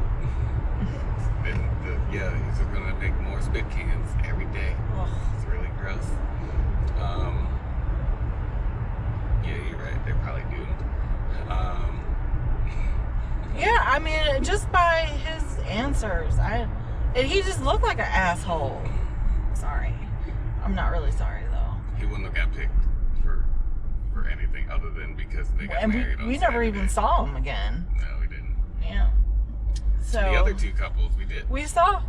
He's just gonna make more spit cans every day. Ugh. It's really gross. Yeah, you're right. They're probably doomed. Yeah, I mean, just by his answers, and he just looked like an asshole. Sorry. I'm not really sorry though. He wouldn't have got picked for anything other than because they got And married on we never even Saturday. saw them again. No, we didn't. Yeah. So The other two couples we did. we saw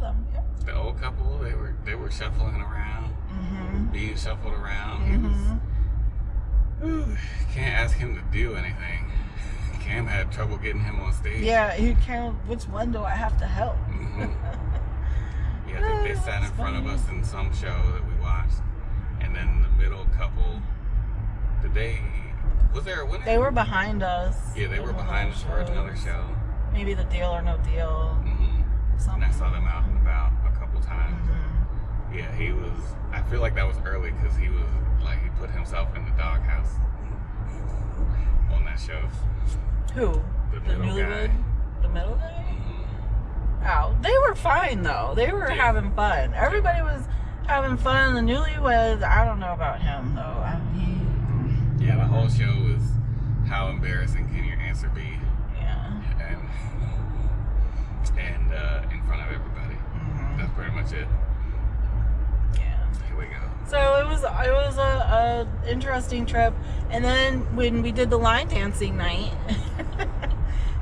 them. Yeah. The old couple, they were shuffling around, being shuffled around. He was, can't ask him to do anything. Cam had trouble getting him on stage. Yeah, he can't. Which one do I have to help? Yeah, I think they sat in front of us in some show that we watched, and then the middle couple. Was there a winner? They were behind us. Yeah, they were behind us for another show. Maybe the Deal or No Deal. And I saw them out and about a couple times. Yeah, he was. I feel like that was early because he was like he put himself in the doghouse on that show. Who? The middle guy. The middle guy? Oh, they were fine though. They were having fun. Everybody was having fun. The newlyweds, I don't know about him though. Yeah, the whole show was how embarrassing can your answer be? Yeah. And in front of everybody. That's pretty much it. Yeah. Here we go. So it was a interesting trip. And then when we did the line dancing night,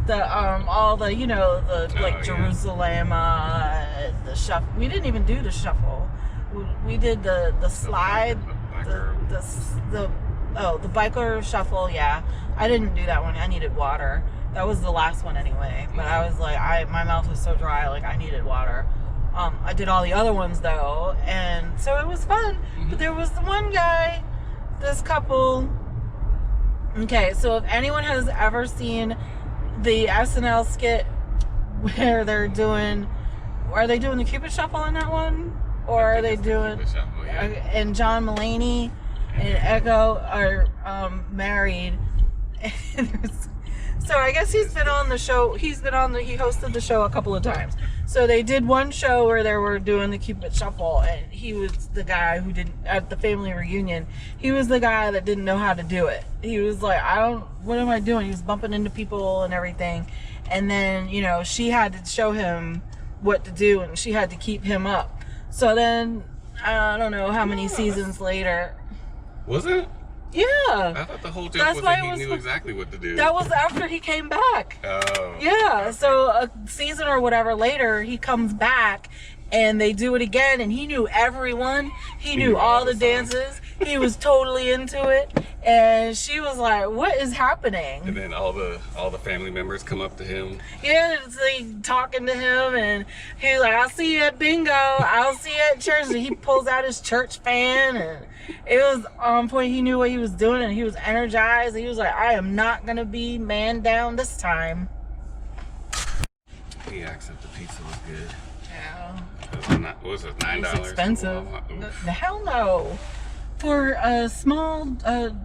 all the Jerusalem, the shuffle. We didn't even do the shuffle. We did the slide, the biker shuffle. Yeah, I didn't do that one. I needed water. That was the last one anyway. But I was like, my mouth was so dry, like I needed water. I did all the other ones though, and so it was fun. But there was the one guy, this couple. Okay, so if anyone has ever seen the SNL skit where are they doing the Cupid Shuffle in that one? Or are they doing, Shuffle, yeah. And John Mulaney and Echo are married. So I guess he's been on the show. He hosted the show a couple of times. So they did one show where they were doing the Cupid Shuffle, and he was the guy who didn't, at the family reunion, he was the guy that didn't know how to do it. He was like, what am I doing? He was bumping into people and everything. And then, she had to show him what to do, and she had to keep him up. So then, I don't know how many seasons later. Was it? Yeah. I thought the whole thing was that he knew exactly what to do. That was after he came back. Oh. Yeah, so a season or whatever later, he comes back and they do it again, and he knew everyone. He knew all the dances. He was totally into it, and she was like, "What is happening?" And then all the family members come up to him. Yeah, it's like talking to him, and he's like, "I'll see you at bingo. I'll see you at church." And he pulls out his church fan, and it was on point. He knew what he was doing, and he was energized. He was like, "I am not gonna be man down this time." He asked if the pizza was good. Yeah. What was it, $9? It's expensive. The hell no. For a small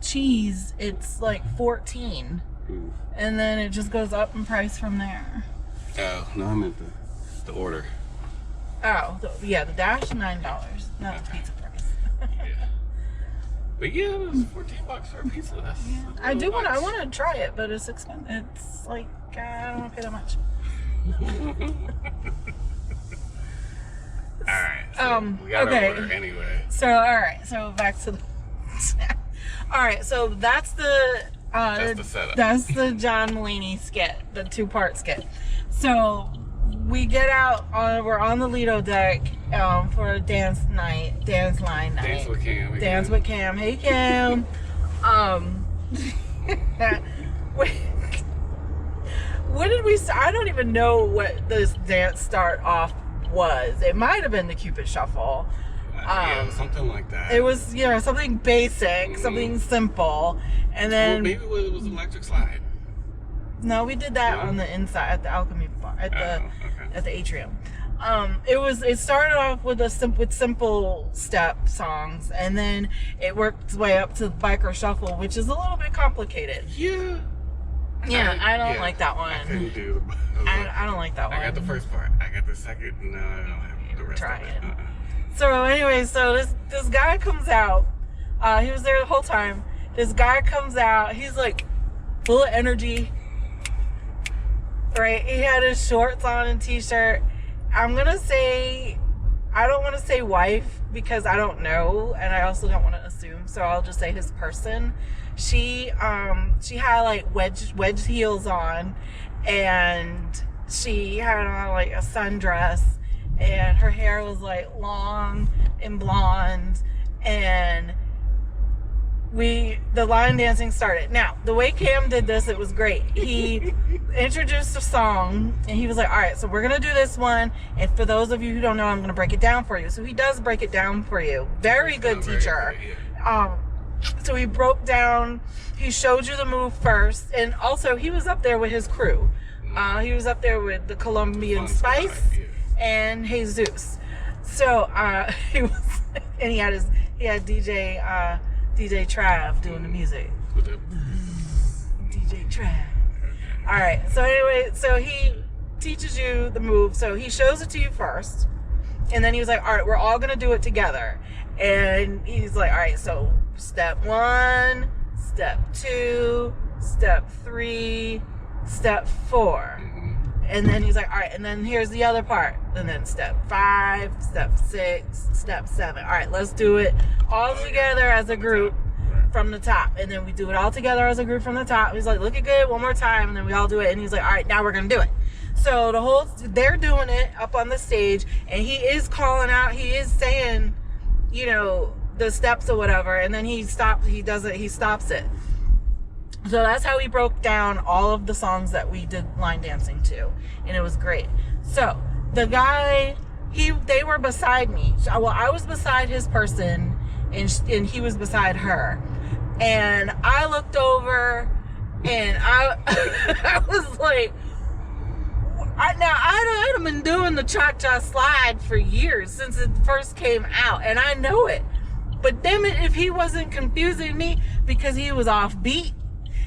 cheese, it's like $14. Ooh. And then it just goes up in price from there. Oh, no, I meant the order. Oh, the dash $9, not the pizza price. Yeah. But yeah, it was $14 for a pizza. That's I want to try it, but it's expensive. It's like, I don't want to pay that much. Alright, so we got our order anyway. So, alright, so back to the... Alright, so that's the setup. That's the John Mulaney skit, the 2-part skit. So, we get out, we're on the Lido deck for a dance line night. Dance with Cam. Dance with Cam. Hey, Cam. What did we... I don't even know what this dance start off was. It might have been the Cupid Shuffle. Yeah, something like that. It was, something basic, something simple, and then maybe it was electric slide. No, we did that on the inside at the Alchemy Bar, at the atrium. It started off with simple step songs, and then it worked its way up to the Biker Shuffle, which is a little bit complicated. Yeah. I don't like that one. I couldn't do I don't like that one. I got the first part. I got the second. No, I don't have the rest Try of it. it. So anyway, this guy comes out. He was there the whole time. This guy comes out. He's like full of energy. Right? He had his shorts on and t-shirt. I'm gonna say I don't want to say wife because I don't know, and I also don't want to assume, so I'll just say his person. She had like wedge heels on, and she had on like a sundress, and her hair was like long and blonde, and the line dancing started. Now, the way Cam did this, it was great. He introduced a song, and he was like, all right, so we're going to do this one, and for those of you who don't know, I'm going to break it down for you. So he does break it down for you. Very good teacher. So he broke down, he showed you the move first, and also he was up there with his crew. He was up there with the Colombian Spice and Jesus. So he was, and he had DJ Trav doing the music. DJ Trav. All right. So anyway, so he teaches you the move. So he shows it to you first, and then he was like, "All right, we're all gonna do it together." And he's like, "All right, so step 1, step 2, step 3, step 4." And then he's like, all right, and then here's the other part. And then step 5, step 6, step 7. All right, let's do it all together as a group from the top. And then we do it all together as a group from the top. He's like, look at good, one more time. And then we all do it. And he's like, all right, now we're going to do it. So they're doing it up on the stage. And he is calling out, he is saying, you know, the steps or whatever. And then he stops it. So that's how he broke down all of the songs that we did line dancing to, and it was great. So the guy, they were beside me. Well, I was beside his person, and he was beside her. And I looked over, and I was like, I had been doing the cha-cha slide for years since it first came out, and I know it. But damn it, if he wasn't confusing me because he was off beat.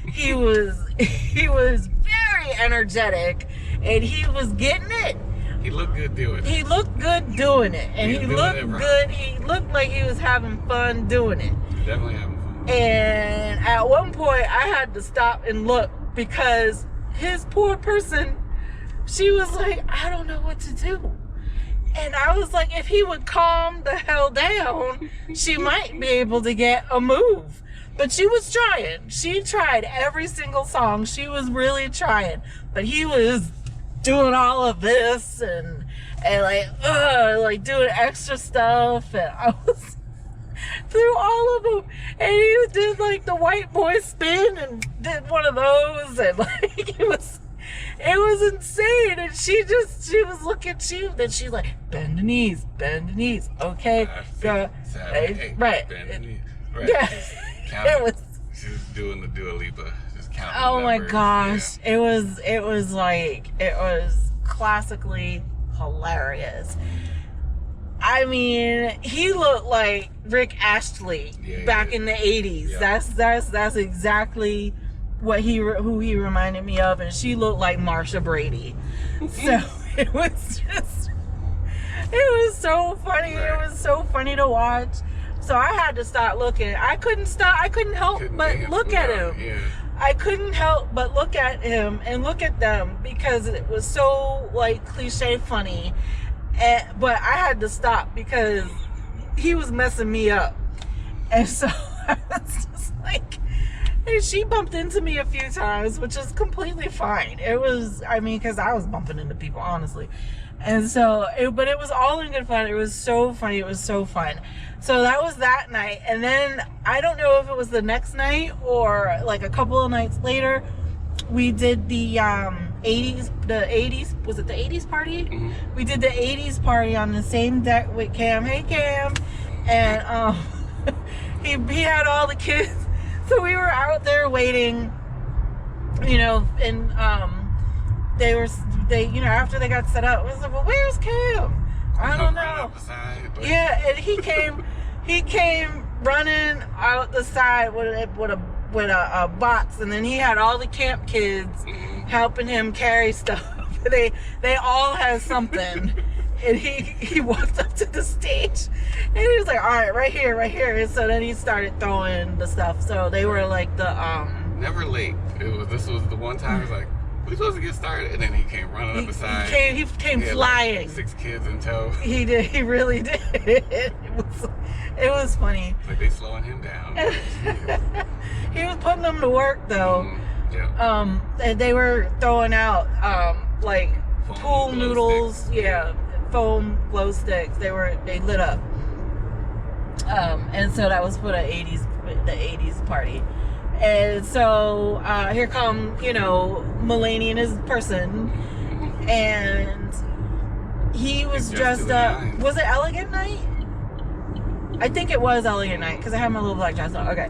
He was very energetic, and he was getting it. He looked good doing it. He looked good doing it, and he looked good. He looked like he was having fun doing it. Definitely having fun. And at one point, I had to stop and look because his poor person, she was like, I don't know what to do. And I was like, if he would calm the hell down, she might be able to get a move. But she was trying. She tried every single song. She was really trying. But he was doing all of this and like doing extra stuff. And I was through all of them. And he did like the white boy spin and did one of those. And like it was insane. And she was looking at then she like, bend the knees. Okay. 5, 6, 7, 8, right. Bend the knees. Right. Yeah. She was doing the Dua Lipa, just counting. Oh my numbers. gosh, yeah. it was classically hilarious. I mean, he looked like Rick Astley back in the 80s. Yeah. That's exactly who he reminded me of, and she looked like Marsha Brady. So it was so funny. Right. It was so funny to watch. So I had to start looking. I couldn't help but look at him. Yeah. I couldn't help but look at him and look at them because it was so like cliche funny. But I had to stop because he was messing me up. And so I was just like, and she bumped into me a few times, which is completely fine. Because I was bumping into people, honestly. And so, but it was all in good fun. It was so funny. It was so fun. So that was that night. And then I don't know if it was the next night or like a couple of nights later, we did the 80s, was it the 80s party? Mm-hmm. We did the 80s party on the same deck with Cam. Hey, Cam. And he had all the kids. So we were out there waiting, you know, and they you know, after they got set up, I was like, well, where's Cam? I don't know. Yeah, and he came running out the side with a box, and then he had all the camp kids helping him carry stuff. They all had something. And he walked up to the stage, and he was like, all right, right here. And so then he started throwing the stuff. So they were like the never late. This was the one time. It was like, we supposed to get started, and then he came running up the side. He came He had, flying. Like 6 kids in tow. He did. He really did. It was funny. Like they slowing him down. He was putting them to work though. Yeah. And they were throwing out like Foam pool glow noodles. sticks. Yeah, foam glow sticks. They lit up. And so that was for the 80s party. And so here come, Mulaney and his person, and he was dressed up. Was it Elegant Night? I think it was Elegant Night because I had my little black dress on. Okay,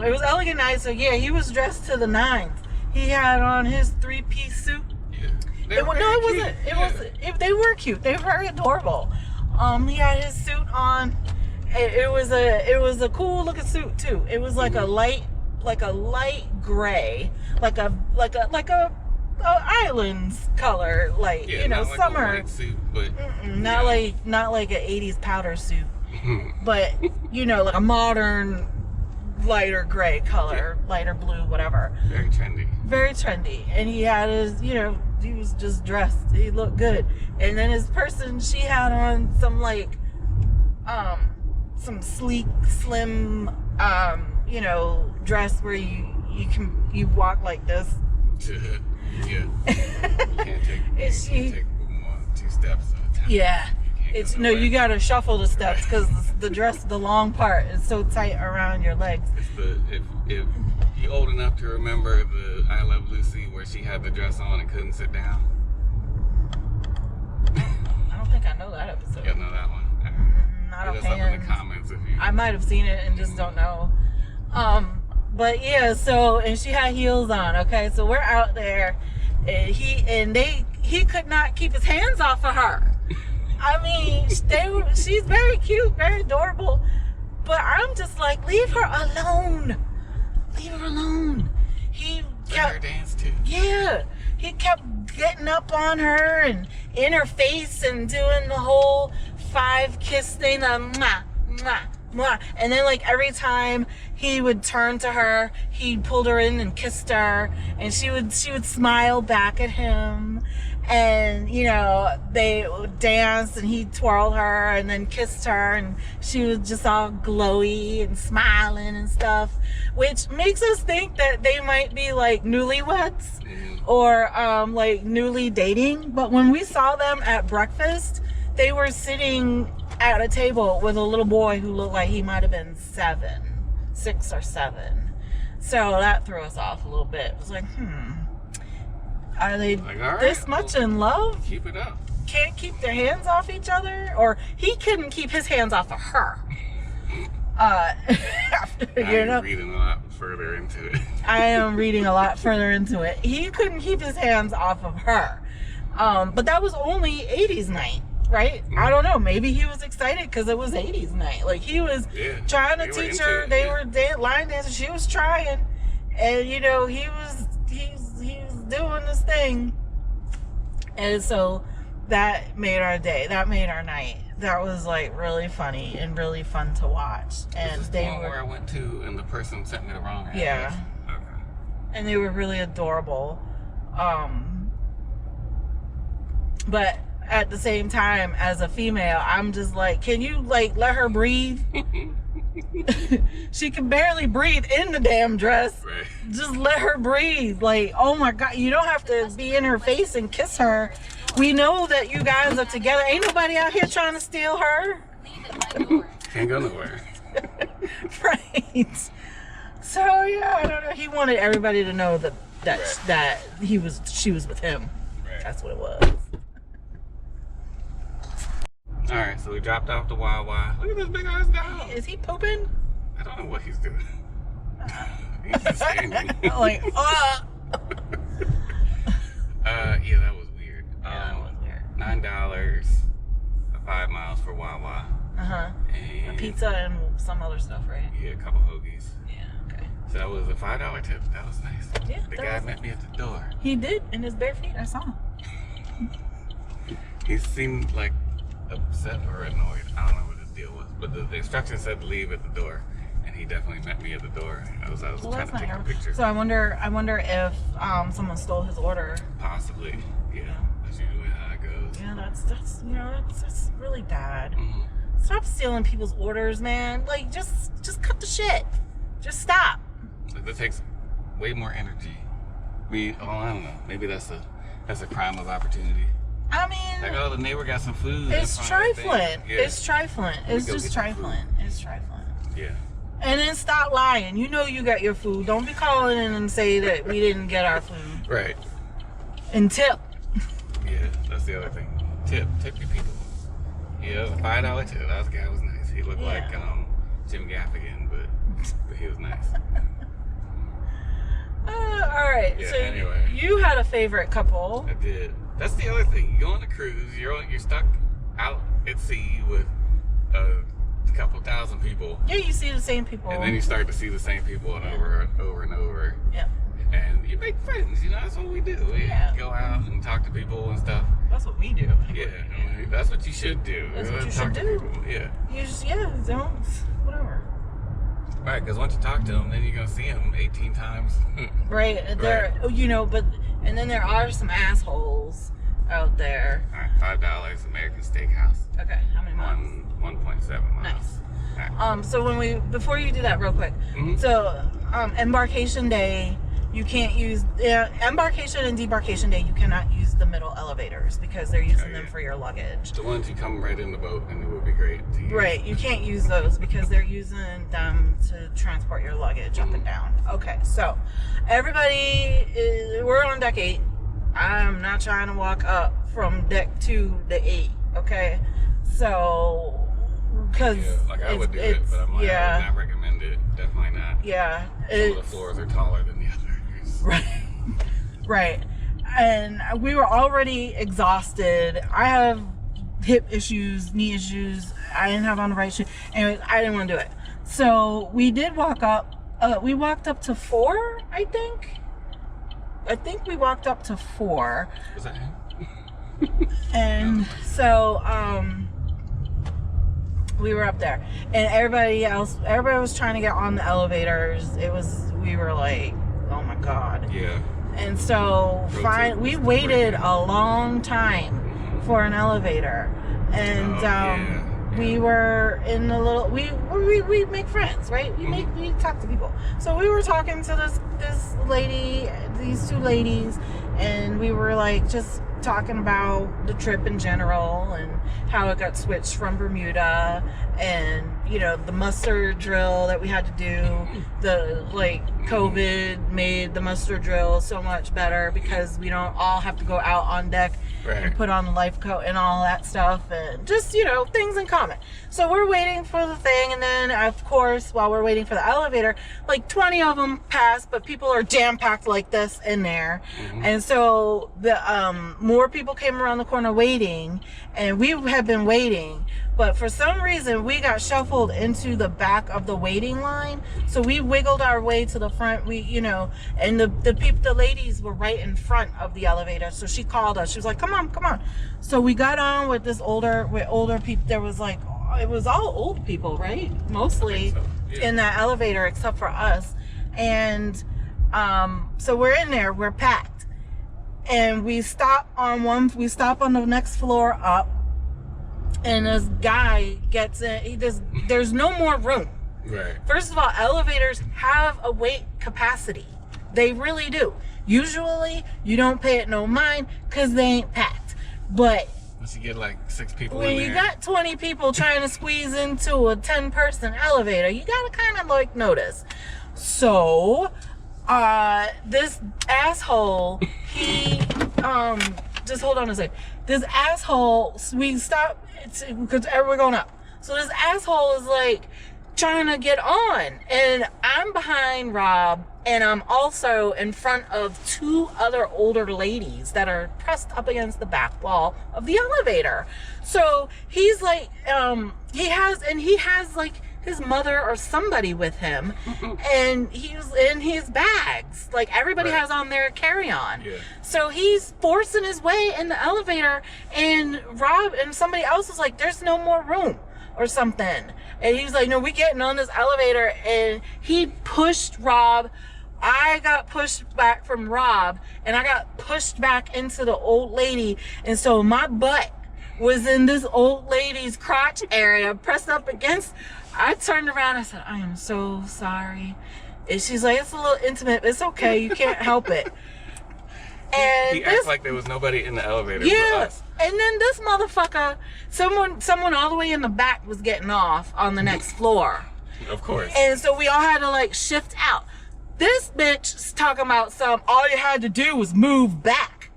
it was Elegant Night. So yeah, he was dressed to the nines. He had on his 3-piece suit. Yeah. It wasn't. They were cute. They were very adorable. He had his suit on. It was a cool looking suit too. It was like a light gray, like a islands color, like not like summer. a white suit, but not like an 80s powder suit, but like a modern lighter gray color, lighter blue, whatever. Very trendy. Very trendy. And he had his, he was just dressed. He looked good. And then his person, she had on some like some sleek, slim dress where you walk like this. Yeah. You can't take more 2 steps at a time. Yeah. You gotta shuffle the steps because the dress, the long part is so tight around your legs. It's if you're old enough to remember the I Love Lucy where she had the dress on and couldn't sit down. I don't think I know that episode. You know that one? Not up in the comments if you. I might have seen it and just don't know. But yeah, and she had heels on. Okay, so we're out there, and he could not keep his hands off of her. I mean, she's very cute, very adorable, but I'm just like, leave her alone. Leave her alone. He kept her dance too. Yeah, he kept getting up on her and in her face and doing the whole 5 kiss thing, mwah, mwah, mwah. And then like every time he would turn to her, he pulled her in and kissed her, and she would smile back at him. And they would dance, and he twirled her and then kissed her, and she was just all glowy and smiling and stuff, which makes us think that they might be like newlyweds or like newly dating. But when we saw them at breakfast, they were sitting at a table with a little boy who looked like he might have been 6 or 7. So that threw us off a little bit. It was like, are they this much in love? Keep it up. Can't keep their hands off each other? Or he couldn't keep his hands off of her. I'm reading a lot further into it. I am reading a lot further into it. He couldn't keep his hands off of her. But that was only 80s night, right? I don't know. Maybe he was excited because it was 80s night. Like he was trying to teach her. They were line dancing. She was trying. And he was doing this thing, and so that made our day. That made our night. That was like really funny and really fun to watch. And they were where I went to, and the person sent me the wrong address. Yeah. Okay. And they were really adorable. But at the same time, as a female, I'm just like, can you like let her breathe? She can barely breathe in the damn dress. Right. Just let her breathe. Like, oh my God, you don't have to be in her face and kiss her. We know that you guys are together. Ain't nobody out here trying to steal her. Can't go nowhere. Right. So yeah, I don't know. He wanted everybody to know that she was with him. Right. That's what it was. All right, so we dropped off the Wawa. Look at this big ass dog. Is he pooping? I don't know what he's doing. He's just standing. Like, yeah, that was weird. That was weird. $9, 5 miles for Wawa. A pizza and some other stuff, right? Yeah, a couple hoagies. Yeah, okay. So that was a $5 tip. That was nice. Yeah, the guy met me at the door. He did, in his bare feet. I saw him. He seemed like upset or annoyed. I don't know what his deal was, but the instructions said to leave at the door. And he definitely met me at the door. I was trying to take a picture. So I wonder if someone stole his order. Possibly, yeah. That's usually how it goes. Yeah, that's really bad. Mm-hmm. Stop stealing people's orders, man. Like, just cut the shit. Just stop. Like, that takes way more energy. I don't know. Maybe that's a crime of opportunity. I mean, like, oh, the neighbor got some food. It's trifling. Yeah. It's trifling. It's just trifling. It's trifling. Yeah. And then stop lying. You know you got your food. Don't be calling in and say that we didn't get our food. Right. And tip. Yeah, that's the other thing. Tip your people. Yeah, a $5 tip. That guy was nice. He looked like Jim Gaffigan, but he was nice. All right. Yeah, so anyway. You had a favorite couple. I did. That's the other thing. You go on a cruise. You're stuck out at sea with a couple thousand people. Yeah, you see the same people. And then you start to see the same people over and over. Yeah. And you make friends. That's what we do. We go out and talk to people and stuff. That's what we do. Yeah, that's what you should do. That's what you talk should do. To people. Yeah. You just don't whatever. Right, because once you talk to them, then you're gonna see them 18 times. Right. There, but and then there are some assholes out there. All right, $5 American Steakhouse. Okay, how many miles? 1.7 miles. Nice. Right. So before you do that, real quick. Mm-hmm. So, embarkation day, you can't use embarkation and debarkation day. You cannot use the middle elevators because they're using them for your luggage. The ones you come right in the boat, and it would be great to use. Right, you can't use those because they're using them to transport your luggage up and down. Okay, so we're on deck 8. I'm not trying to walk up from deck 2 to 8. Okay, so because I would do it, but I'm like, I would not recommend it. Definitely not. Yeah, some of the floors are taller than the others. Right. And we were already exhausted. I have hip issues, knee issues. I didn't have on the right shoe. Anyways, I didn't want to do it. So we did walk up. We walked up to 4, I think. I think we walked up to 4. Was that him? And so, we were up there. And everybody was trying to get on the elevators. We were like, oh my God. Yeah. And so we waited a long time for an elevator. And we were in the little we make friends, right? We talk to people. So we were talking to this lady, these 2 ladies, and we were like just talking about the trip in general and how it got switched from Bermuda, and the muster drill that we had to do. The COVID made the muster drill so much better because we don't all have to go out on deck and put on the life coat and all that stuff, and just things in common. So we're waiting for the thing, and then of course while we're waiting for the elevator, 20 of them pass, but people are jam-packed like this in there. And so the more people came around the corner waiting, and we had been waiting, but for some reason we got shuffled into the back of the waiting line. So we wiggled our way to the front. And the ladies were right in front of the elevator. So she called us. She was like, come on. So we got on with older people. There was it was all old people, right? Mostly in that elevator except for us. And so we're in there, we're packed. And we stop on the next floor up. And this guy gets in. There's no more room. Right. First of all, elevators have a weight capacity. They really do. Usually, you don't pay it no mind because they ain't packed. But once you get 6 people when in there, you got 20 people trying to squeeze into a 10-person elevator, you gotta kind of notice. So, this asshole, he just hold on a second. This asshole, we stop because we're going up. So this asshole is trying to get on, and I'm behind Rob, and I'm also in front of 2 other older ladies that are pressed up against the back wall of the elevator. So he's he has his mother or somebody with him, and he's in his bags. Everybody has on their carry-on. Yeah. So he's forcing his way in the elevator, and Rob and somebody else is like, there's no more room or something. And he was like, no, we getting on this elevator. And he pushed Rob. I got pushed back from Rob. And I got pushed back into the old lady. And so my butt was in this old lady's crotch area, pressed up against. I turned around. I said, I am so sorry. And she's like, it's a little intimate. It's okay. You can't help it. And he acts like there was nobody in the elevator but us. And then this motherfucker, someone all the way in the back was getting off on the next floor. Of course. And so we all had to like shift out. This bitch is talking about all you had to do was move back.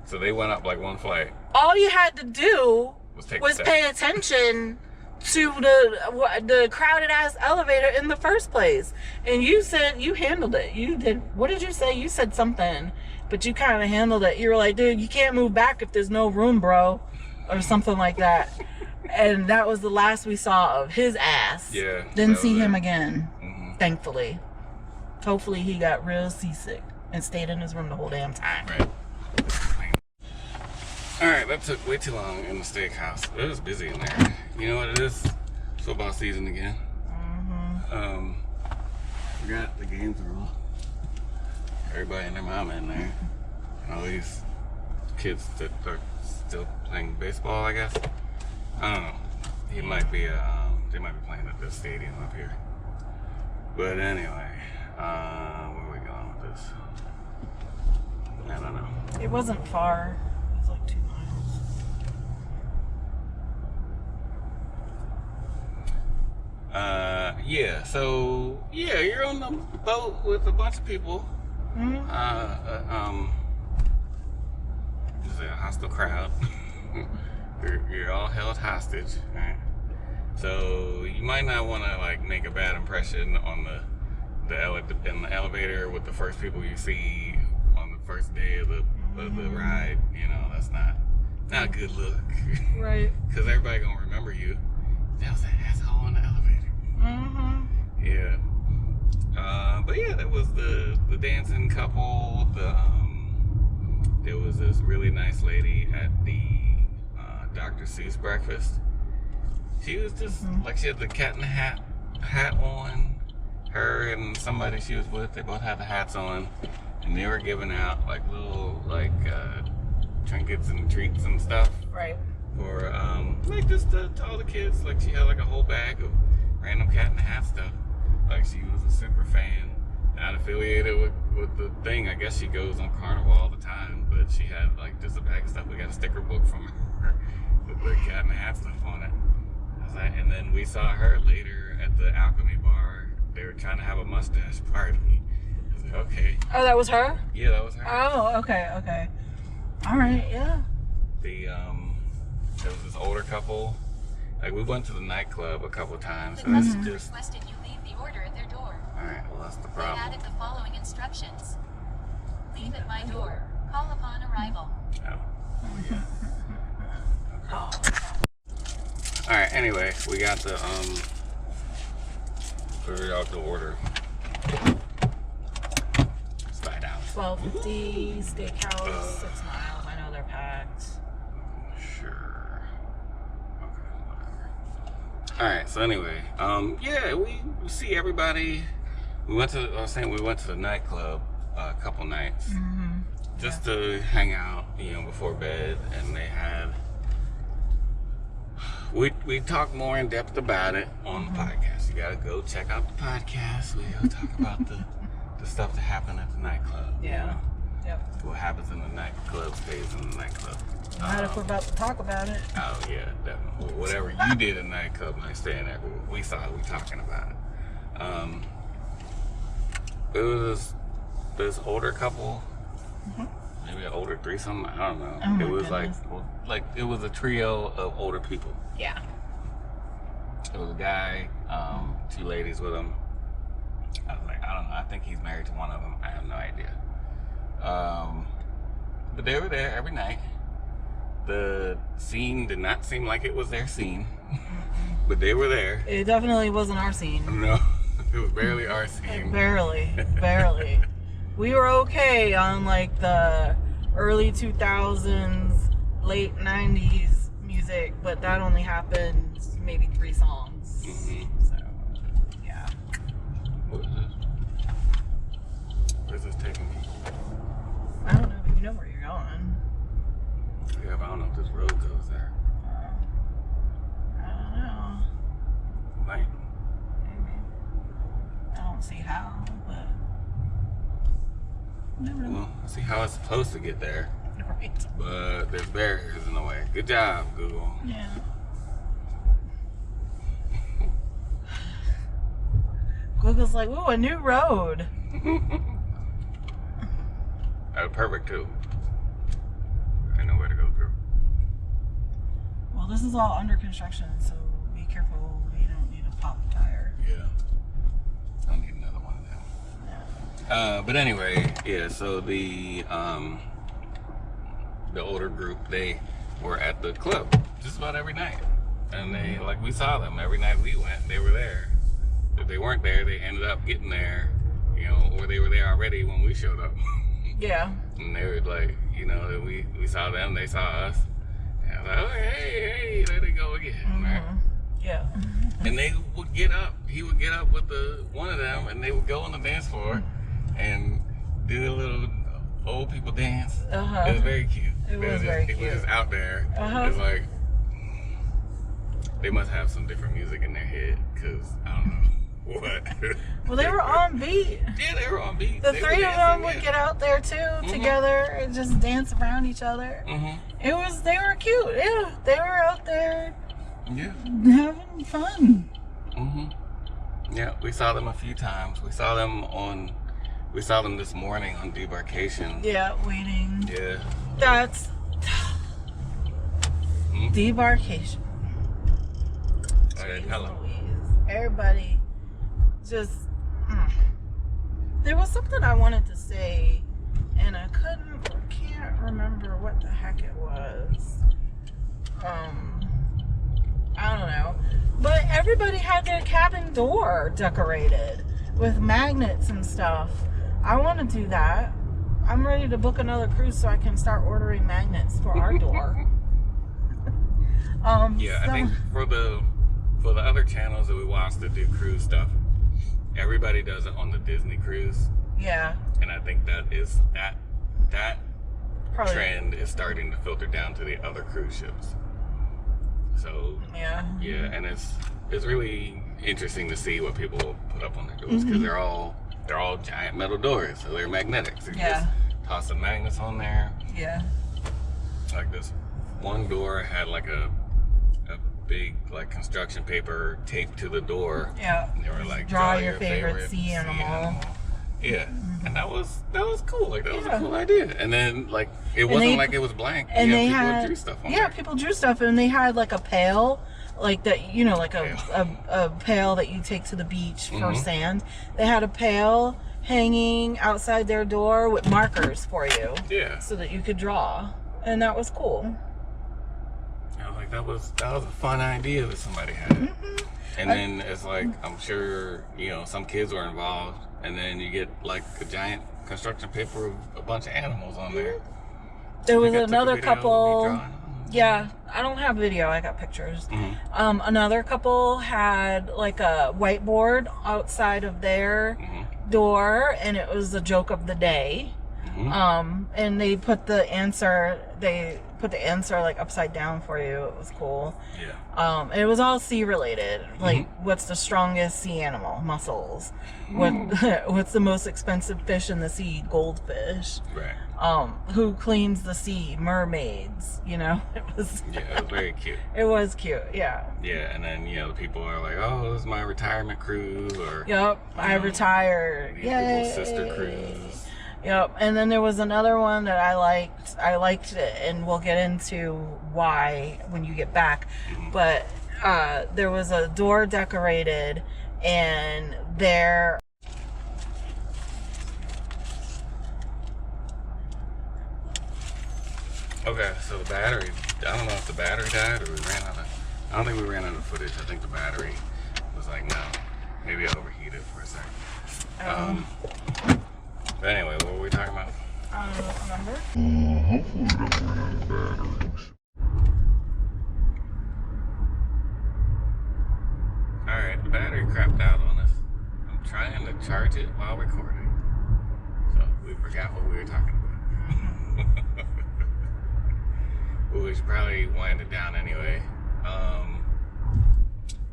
So they went up like one flight. All you had to do was pay attention to the crowded ass elevator in the first place. And you said you handled it. You did. What did you say? You said something, but you kind of handled it. You were like, dude, you can't move back if there's no room, bro, or something like that. And that was the last we saw of his ass. Yeah. Didn't see him again, thankfully. Hopefully he got real seasick and stayed in his room the whole damn time. Right. Alright, that took way too long in the steakhouse. It was busy in there. You know what it is? Football season again. Forgot the games are on. Everybody and their mama in there. And all these kids that are still playing baseball, I guess. I don't know. He might be they might be playing at this stadium up here. But anyway, where are we going with this? I don't know. It wasn't far. It was like 2 miles. Yeah, so yeah, you're on the boat with a bunch of people. It's a hostile crowd. you're all held hostage, right? So you might not want to like make a bad impression on in the elevator with the first people you see on the first day of the ride. You know, that's not a good look. Right. Because everybody gonna remember you. That was an asshole on the elevator. Yeah. But yeah, there was the dancing couple. There was this really nice lady at the Dr. Seuss breakfast. She was just like, she had the cat in the hat on. Her and somebody she was with, they both had the hats on, and they were giving out like little trinkets and treats and stuff. Right. For like just to all the kids. Like she had like a whole bag of random cat in the hat stuff. Like she was a super fan, not affiliated with the thing. I guess she goes on Carnival all the time, but she had like just a bag of stuff. We got a sticker book from her with the cat in the hat stuff on it. I was like, and then we saw her later at the Alchemy bar. They were trying to have a mustache party. I was like, okay. Oh, that was her? Yeah, that was her. Oh, okay. All right, yeah. There was this older couple. Like, we went to the nightclub a couple times. The customer requested you leave the order at their door. Alright, well, that's the They problem. added the following instructions. Leave at my door. Call upon arrival. Oh. Alright, anyway, we got the, figured out the order. It's $5. 1250 steakhouse, 6 miles. I know they're packed. Sure. Okay, whatever. Alright, so anyway, yeah, we see everybody. We went to the nightclub a couple nights. Just to hang out, you know, before bed, and they had, we talked more in depth about it on the podcast. You gotta go check out the podcast. We gotta talk about the stuff that happened at the nightclub. Yeah. Yep. What happens in the nightclub stays in the nightclub. Not if we're about to talk about it. Oh yeah, definitely. Whatever you did in the nightclub, might stay in there. We saw it. We talking about it. It was this older couple. Maybe an older threesome. I don't know. Oh it was goodness. like it was a trio of older people. Yeah. It was a guy, 2 ladies with him. I was like, I don't know. I think he's married to one of them. I have no idea. But they were there every night. The scene did not seem like it was their scene, but they were there. It definitely wasn't our scene. No, it was barely our scene. Barely. We were okay on like the early 2000s, late 90s music, but that only happened maybe 3 songs. So, yeah. What is this? Where's this taking me? I don't know, but you know where you're going. Yeah, but I don't know if this road goes there. I don't know. Might. Maybe. I don't see how, but never know. Well, I see how it's supposed to get there. Right. But there's barriers in the way. Good job, Google. Yeah. Google's like, ooh, a new road. That was perfect too. I know where to go through. Well, this is all under construction, so be careful. You don't need a pop tire. Yeah. I don't need another one of them. Yeah. But anyway, yeah, so the older group, they were at the club just about every night. And they, like, we saw them every night we went, they were there. If they weren't there, they ended up getting there, you know, or they were there already when we showed up. Yeah. And they were like, you know, we saw them, they saw us. And I was like, oh, hey, there they go again. Right? Yeah. And they would get up. He would get up with one of them, and they would go on the dance floor and do a little old people dance. It was very cute. It was very cute. It was just out there. It's like they must have some different music in their head, because I don't know what. Well, they were on beat. Yeah, they were on beat. The three of them would get out there too, together, and just dance around each other. They were cute. Yeah, they were out there. Yeah. Having fun. Yeah, we saw them a few times. We saw them this morning on Debarkation. Yeah, waiting. Yeah. That's Debarkation. Okay, hello. Everybody just there was something I wanted to say and I can't remember what the heck it was. I don't know. But everybody had their cabin door decorated with magnets and stuff. I want to do that. I'm ready to book another cruise so I can start ordering magnets for our door. Yeah, I think for the other channels that we watch that do cruise stuff, everybody does it on the Disney cruise. Yeah. And I think that trend is starting to filter down to the other cruise ships. So yeah, and it's really interesting to see what people put up on their doors, because they're all giant metal doors, so they're magnetic. So you just toss some magnets on there. Yeah. Like this one door had like a big like construction paper taped to the door. Yeah. And they were like, draw your favorite sea animal. Yeah. And that was cool. Like that was a cool idea. And then like it wasn't like it was blank. And they people drew stuff on there. People drew stuff, and they had like a pail, like that, you know, like a pail that you take to the beach for sand. They had a pail hanging outside their door with markers for you. Yeah. So that you could draw. And that was cool. I was like, that was a fun idea that somebody had. And then it's like, I'm sure, you know, some kids were involved, and then you get like a giant construction paper with a bunch of animals on there. There was another couple. Yeah, I don't have video, I got pictures. Another couple had like a whiteboard outside of their door, and it was the joke of the day. And they put the answer like upside down for you. It was cool. Yeah. It was all sea related. Like, what's the strongest sea animal? Mussels. What's the most expensive fish in the sea? Goldfish. Right. Who cleans the sea? Mermaids. You know, it was. Yeah, it was very cute. It was cute. Yeah. Yeah, and then, you know, the people are like, "Oh, this is my retirement cruise," or "Yep, I retired." Yeah. Sister cruise. Yep, and then there was another one that I liked. I liked it, and we'll get into why when you get back. But there was a door decorated, and there. Okay, so the battery. I don't know if the battery died or we ran out of. I don't think we ran out of footage. I think the battery was like, no, maybe I overheated for a second. But anyway, what were we talking about? Remember? Hopefully we don't run out of batteries. Alright, battery crapped out on us. I'm trying to charge it while recording. So we forgot what we were talking about. We should probably wind it down anyway.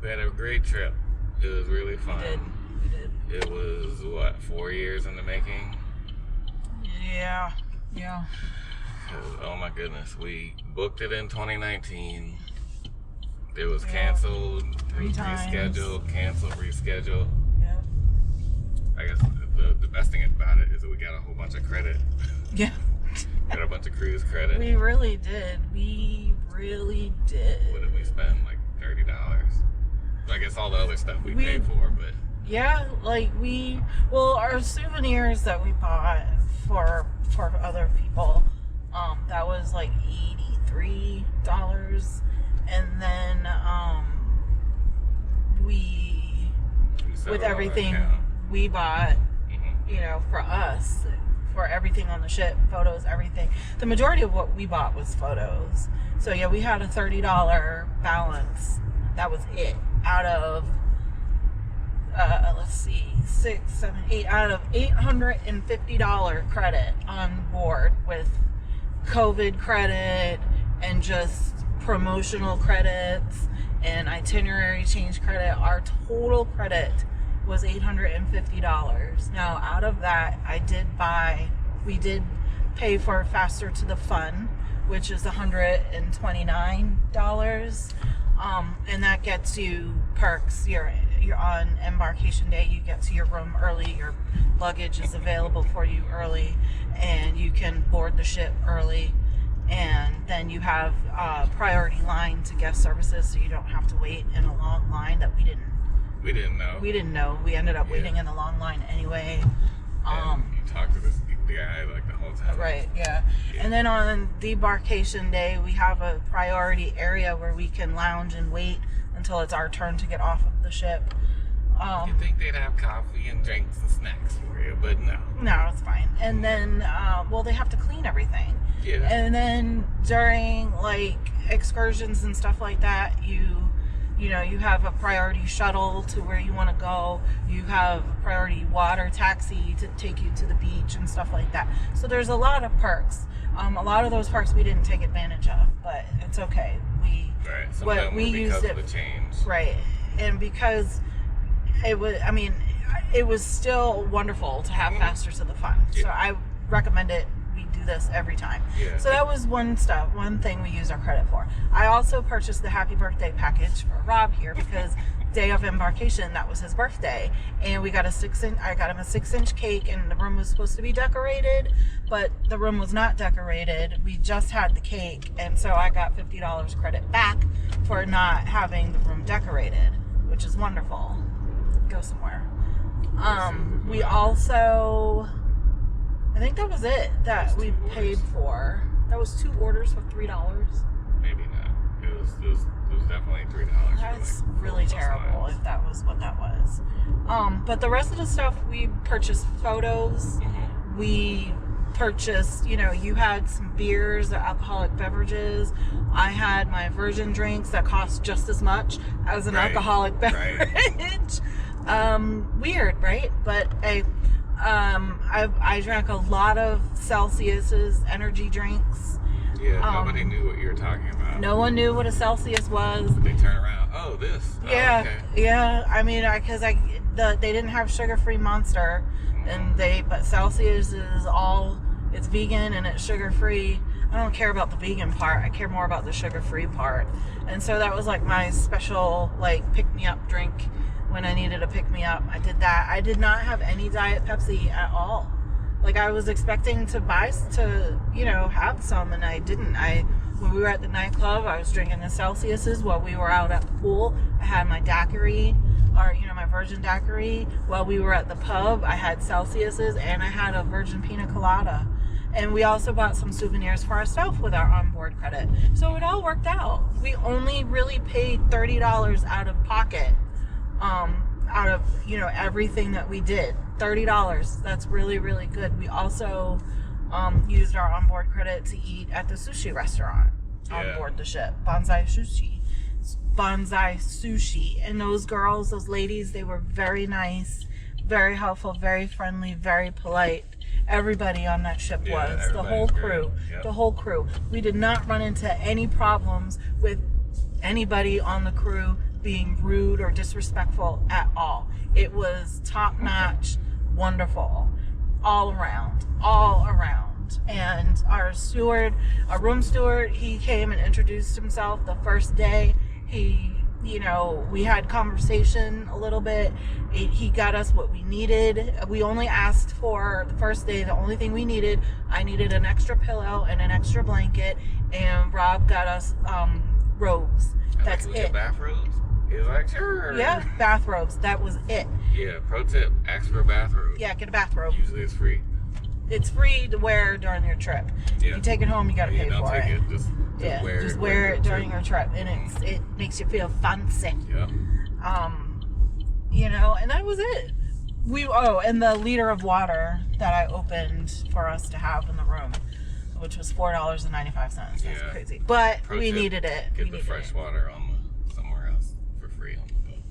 We had a great trip. It was really fun. We did. It was, what, 4 years in the making? Yeah. Oh my goodness. We booked it in 2019. It was canceled, 3 times. rescheduled, canceled, rescheduled. Yep. I guess the best thing about it is that we got a whole bunch of credit. Yeah. Got a bunch of cruise credit. We really did. What did we spend? Like $30. I guess all the other stuff we paid for, but yeah, like our souvenirs that we bought for other people, that was like $83, and then we with everything we bought, you know, for us, for everything on the ship, photos, everything. The majority of what we bought was photos. So yeah, we had a $30 balance. That was it. Out of let's see, 6, 7, 8, out of $850 credit on board with COVID credit and just promotional credits and itinerary change credit. Our total credit was $850. Now, out of that, we did pay for Faster to the Fun, which is $129. And that gets you perks. You're on embarkation day, you get to your room early, your luggage is available for you early, and you can board the ship early, and then you have priority line to guest services, so you don't have to wait in a long line that we didn't know. We ended up waiting in a long line anyway. You talked to the guy like the whole time. Right, yeah. And then on debarkation day, we have a priority area where we can lounge and wait until it's our turn to get off of the ship. You'd think they'd have coffee and drinks and snacks for you, but no. No, it's fine. And then, they have to clean everything. Yeah. And then during like excursions and stuff like that, you have a priority shuttle to where you want to go. You have a priority water taxi to take you to the beach and stuff like that. So there's a lot of perks. A lot of those perks we didn't take advantage of, but it's okay. We used it, the change. Right. And because it was still wonderful to have Faster to the Fun. Yeah. So I recommend it. We do this every time. Yeah. So that was one thing we used our credit for. I also purchased the happy birthday package for Rob here because day of embarkation, that was his birthday. And I got him a 6-inch cake, and the room was supposed to be decorated, but the room was not decorated. We just had the cake, and so I got $50 credit back for not having the room decorated, which is wonderful. Go somewhere. We also, I think that was it that we paid for. That was 2 orders for $3. Maybe not. It was definitely $3. That's really terrible if that was what that was. But the rest of the stuff, we purchased photos. Mm-hmm. We purchased, you had some beers or alcoholic beverages. I had my virgin drinks that cost just as much as an alcoholic beverage. Weird, right? But I drank a lot of Celsius's energy drinks. Yeah, nobody knew what you were talking about. No one knew what a Celsius was. They turn around. Oh, this. Yeah, okay. yeah. I mean, because they didn't have sugar-free Monster, but Celsius is it's vegan and it's sugar-free. I don't care about the vegan part. I care more about the sugar-free part. And so that was like my special pick-me-up drink when I needed a pick-me-up. I did that. I did not have any Diet Pepsi at all. I was expecting to have some, and I didn't. When we were at the nightclub, I was drinking the Celsius's while we were out at the pool. I had my daiquiri, or my virgin daiquiri. While we were at the pub, I had Celsius's, and I had a virgin pina colada. And we also bought some souvenirs for ourselves with our onboard credit. So it all worked out. We only really paid $30 out of pocket, out of everything that we did. $30. That's really, really good. We also used our onboard credit to eat at the sushi restaurant on board the ship, Bonsai Sushi. bonsai sushi. And those girls, those ladies, they were very nice, very helpful, very friendly, very polite. Everybody on that ship was. The whole crew. Yep. The whole crew. We did not run into any problems with anybody on the crew being rude or disrespectful at all. It was top-notch, wonderful, all around. And our room steward, he came and introduced himself the first day. He, we had conversation a little bit. He got us what we needed. We only asked for the first day, the only thing we needed, I needed an extra pillow and an extra blanket, and Rob got us robes. That's it. Bathrobes? He was like, sure. Yeah, bathrobes. That was it. Yeah, pro tip, ask for a bathrobe. Yeah, get a bathrobe. Usually it's free. It's free to wear during your trip. Yeah. You take it home, you gotta pay don't for take it. Just wear it during your trip, and it makes you feel fancy. Yeah. And that was it. And the liter of water that I opened for us to have in the room, which was $4.95. That's crazy, but we needed it. Get the fresh water somewhere else for free on the boat.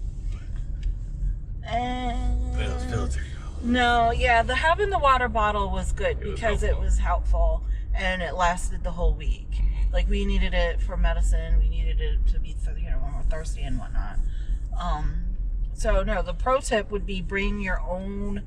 And Filter. No, yeah, having the water bottle was good because it was helpful and it lasted the whole week. Like, we needed it for medicine. We needed it to be, when we're thirsty and whatnot. So no, the pro tip would be bring your own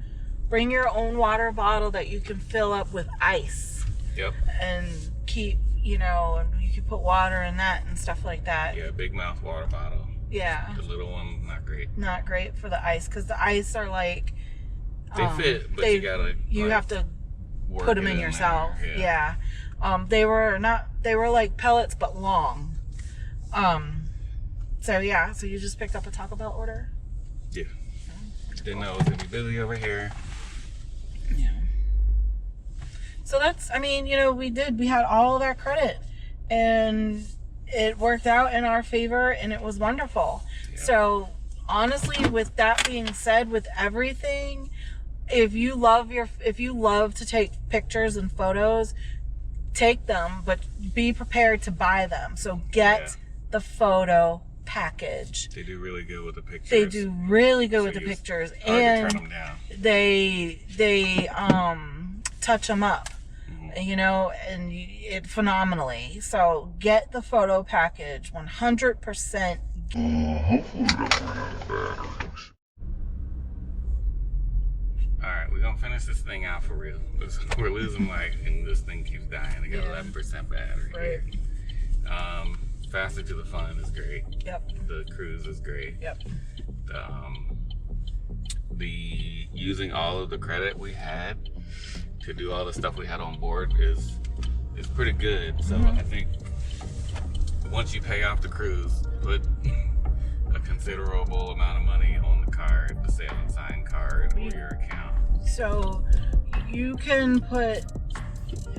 water bottle that you can fill up with ice. Yep. And keep, and you can put water in that and stuff like that. Yeah, big mouth water bottle. Yeah. The little one, not great. Not great for the ice, because the ice are like, they fit, but you have to put them in yourself. Yeah. They were like pellets, but long. So you just picked up a Taco Bell order? Yeah. Didn't know it was gonna be busy over here. Yeah. So we had all that credit, and it worked out in our favor, and it was wonderful. Yeah. So honestly, with that being said, with everything, if you love to take pictures and photos, take them, but be prepared to buy them. So get the photo package. They do really good with the pictures. And turn them down. They touch them up, and it phenomenally. So get the photo package, 100%. Hopefully we don't run out of batteries. Alright, we're gonna finish this thing out for real. We're losing light and this thing keeps dying. I got 11% battery here. Faster to the Fun is great. Yep. The cruise is great. Yep. The using all of the credit we had to do all the stuff we had on board is pretty good. So I think once you pay off the cruise, put a considerable amount of money on the card, the Sail and Sign card, or your account. So you can put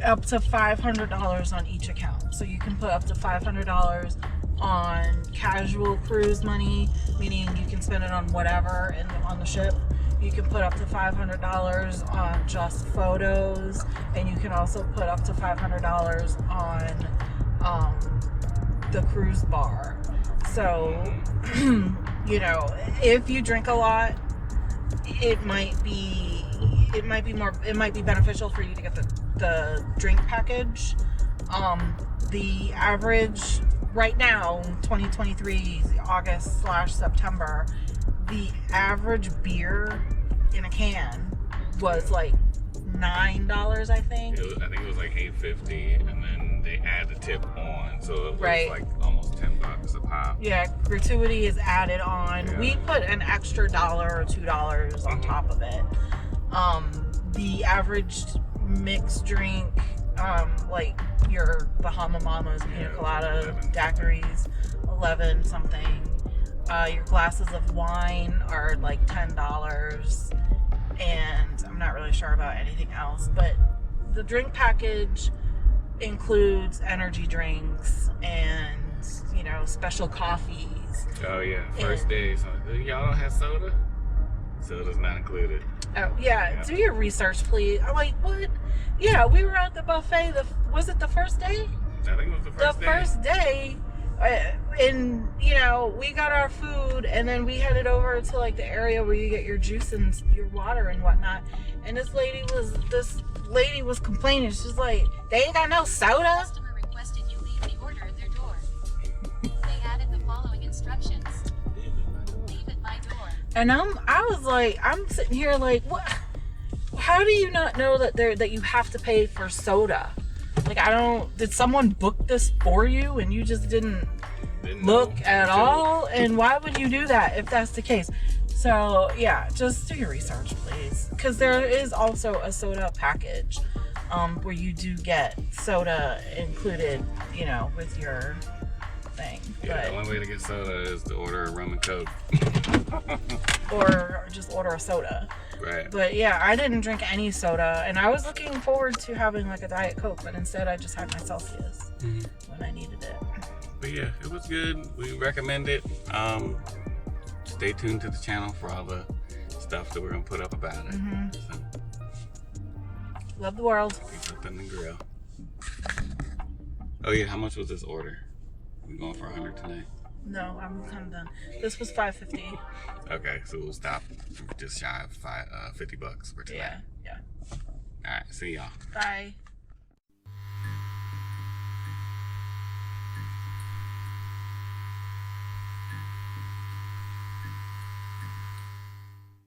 up to $500 on each account. So you can put up to $500 on casual cruise money, meaning you can spend it on whatever on the ship. You can put up to $500 on just photos, and you can also put up to $500 on the cruise bar. So, if you drink a lot, it might be beneficial for you to get the drink package. The average right now, 2023 August/September, the average beer in a can was like $9, I think. I think it was like $8.50, and then they add the tip on, so it was like almost $10 a pop. Yeah, gratuity is added on. Yeah. We put an extra $1 or $2 on top of it. The average mixed drink, like your Bahama Mamas, Pina Colada, daiquiris, 11 something. Your glasses of wine are like $10, and I'm not really sure about anything else, but the drink package includes energy drinks and special coffees. Oh yeah, first day. So y'all don't have soda? Soda's not included. Oh yeah, do your research, please. I'm like, what? Yeah, we were at the buffet. Was it the first day? I think it was the first day. The first day, and you know, we got our food, and then we headed over to like the area where you get your juice and your water and whatnot. And this lady was complaining. She's like, "They ain't got no soda." Customer requested you leave the order at their door. They added the following instructions. Leave at my door. And I'm sitting here like, what? How do you not know that you have to pay for soda? Like, did someone book this for you and you just didn't look at all? And why would you do that if that's the case? So yeah, just do your research, please, because there is also a soda package where you do get soda included, you know, with your thing. Yeah, But the only way to get soda is to order a rum and coke. or just order a soda. Right. But yeah, I didn't drink any soda, and I was looking forward to having like a Diet Coke, but instead I just had my Celsius when I needed it. But yeah, it was good. We recommend it. Stay tuned to the channel for all the stuff that we're gonna put up about it. So, Love the world. we put them in the grill. Oh yeah, how much was this order? We going for 100 tonight? No, I'm kind of done. This was $5.50. Okay, so we'll stop just shy of $50 for tonight. Yeah. All right, see y'all. Bye.